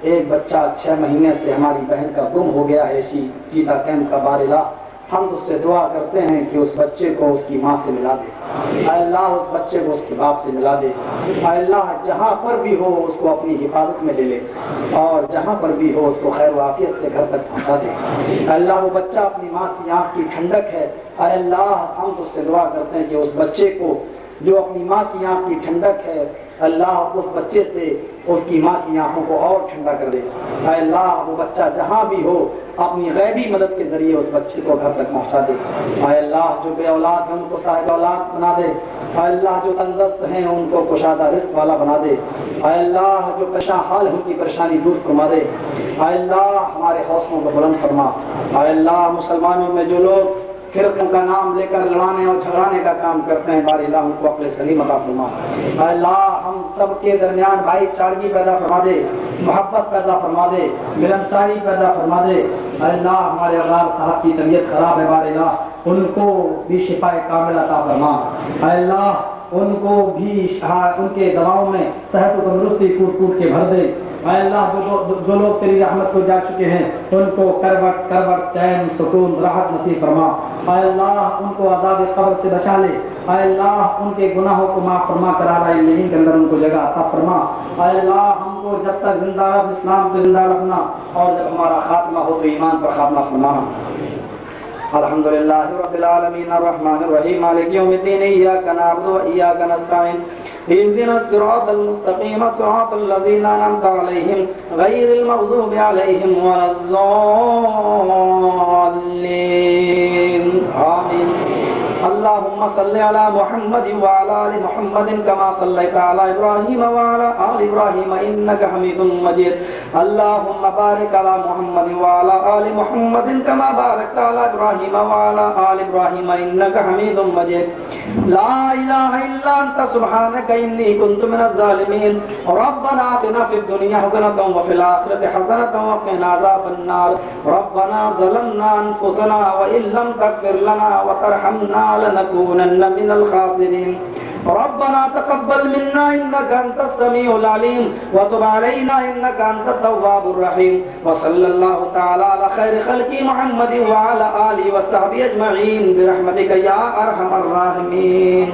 ایک بچہ 6 مہینے سے ہماری بہن کا گم ہو گیا ہے اسی چیتا کیمپ کا، بار الہ ہم اس سے دعا کرتے ہیں کہ اس بچے کو اس کی ماں سے ملا دے، اے اللہ اس بچے کو اس کے باپ سے ملا دے، اے اللہ جہاں پر بھی ہو اس کو اپنی حفاظت میں لے لے، اور جہاں پر بھی ہو اس کو خیر و عافیت سے گھر تک پہنچا دے، اے اللہ وہ بچہ اپنی ماں کی آنکھ کی ٹھنڈک ہے، اے اللہ ہم اس سے دعا کرتے ہیں کہ اس بچے کو جو اپنی ماں کی آنکھ کی ٹھنڈک ہے، اللہ اس بچے سے اس کی ماں کی آنکھوں کو اور ٹھنڈا کر دے، اے اللہ وہ بچہ جہاں بھی ہو اپنی غیبی مدد کے ذریعے اس بچے کو گھر تک پہنچا دے، اے اللہ جو بے اولاد ہیں ان کو صاحب اولاد بنا دے، اے اللہ جو تندرست ہیں ان کو کشادہ رزق والا بنا دے، اے اللہ جو پریشان حال ان کی پریشانی دور فرما دے، اے اللہ ہمارے حوصلوں کو بلند فرما، اے اللہ مسلمانوں میں جو لوگ فرقوں کا نام لے کر لڑانے اور جھگڑانے کا کام کرتے ہیں بار اللہ ان کو عقل سلیم عطا فرما، اے اللہ ہم سب کے درمیان بھائی چارگی پیدا فرما دے، محبت پیدا فرما دے، ملنساری پیدا فرما دے، اے اللہ ہمارے اولاد صاحب کی طبیعت خراب ہے بار اللہ ان کو بھی شفا کامل عطا فرما، اے اللہ ان کو بھی ان کے دواؤں میں صحت و تندرستی کوٹ کوٹ کے بھر دے، اے اللہ جو لوگ تیری رحمت کو جا چکے ہیں ان کو کروٹ کروٹ چین سکون راحت نصیب فرما. اے اللہ ان کو عذاب قبر سے بچا لے. اے اللہ ان کے گناہوں کو معاف فرما کر اعلیٰ علیین کے اندر ان کو جگہ عطا فرما. اے اللہ ہم کو جب تک زندہ رکھ اسلام پہ زندہ رکھنا اور جب ہمارا خاتمہ ہو تو ایمان پر خاتمہ فرمانا. الحمدللہ رب العالمین الرحمن الرحیم مالک یوم الدین ایاک نعبد و ایاک نستعین اهدنا الصراط المستقیم صراط الذین انعمت علیہم غیر المغضوب علیہم ولا الضالین آمین. اللهم صل على محمد وعلى آل محمد كما صليت على إبراهيم وعلى آل إبراهيم إنك حميد مجيد. اللهم بارك على محمد وعلى آل محمد كما باركت على إبراهيم وعلى آل إبراهيم إنك حميد مجيد. لا إله إلا أنت سبحانك إني كنت من الظالمين. ربنا آتنا في الدنيا حسنة وفي الآخرة حسنة وقنا عذاب النار. ربنا ظلمنا أنفسنا وإن لم تغفر لنا وترحمنا لنكونن من الخاسرين. ربنا تقبل منا إنك أنت السميع العليم وتب علينا إنك أنت التواب الرحيم. وصلى الله تعالى على خير خلق محمد وعلى آله وصحبه أجمعين برحمتك يا أرحم الراحمين.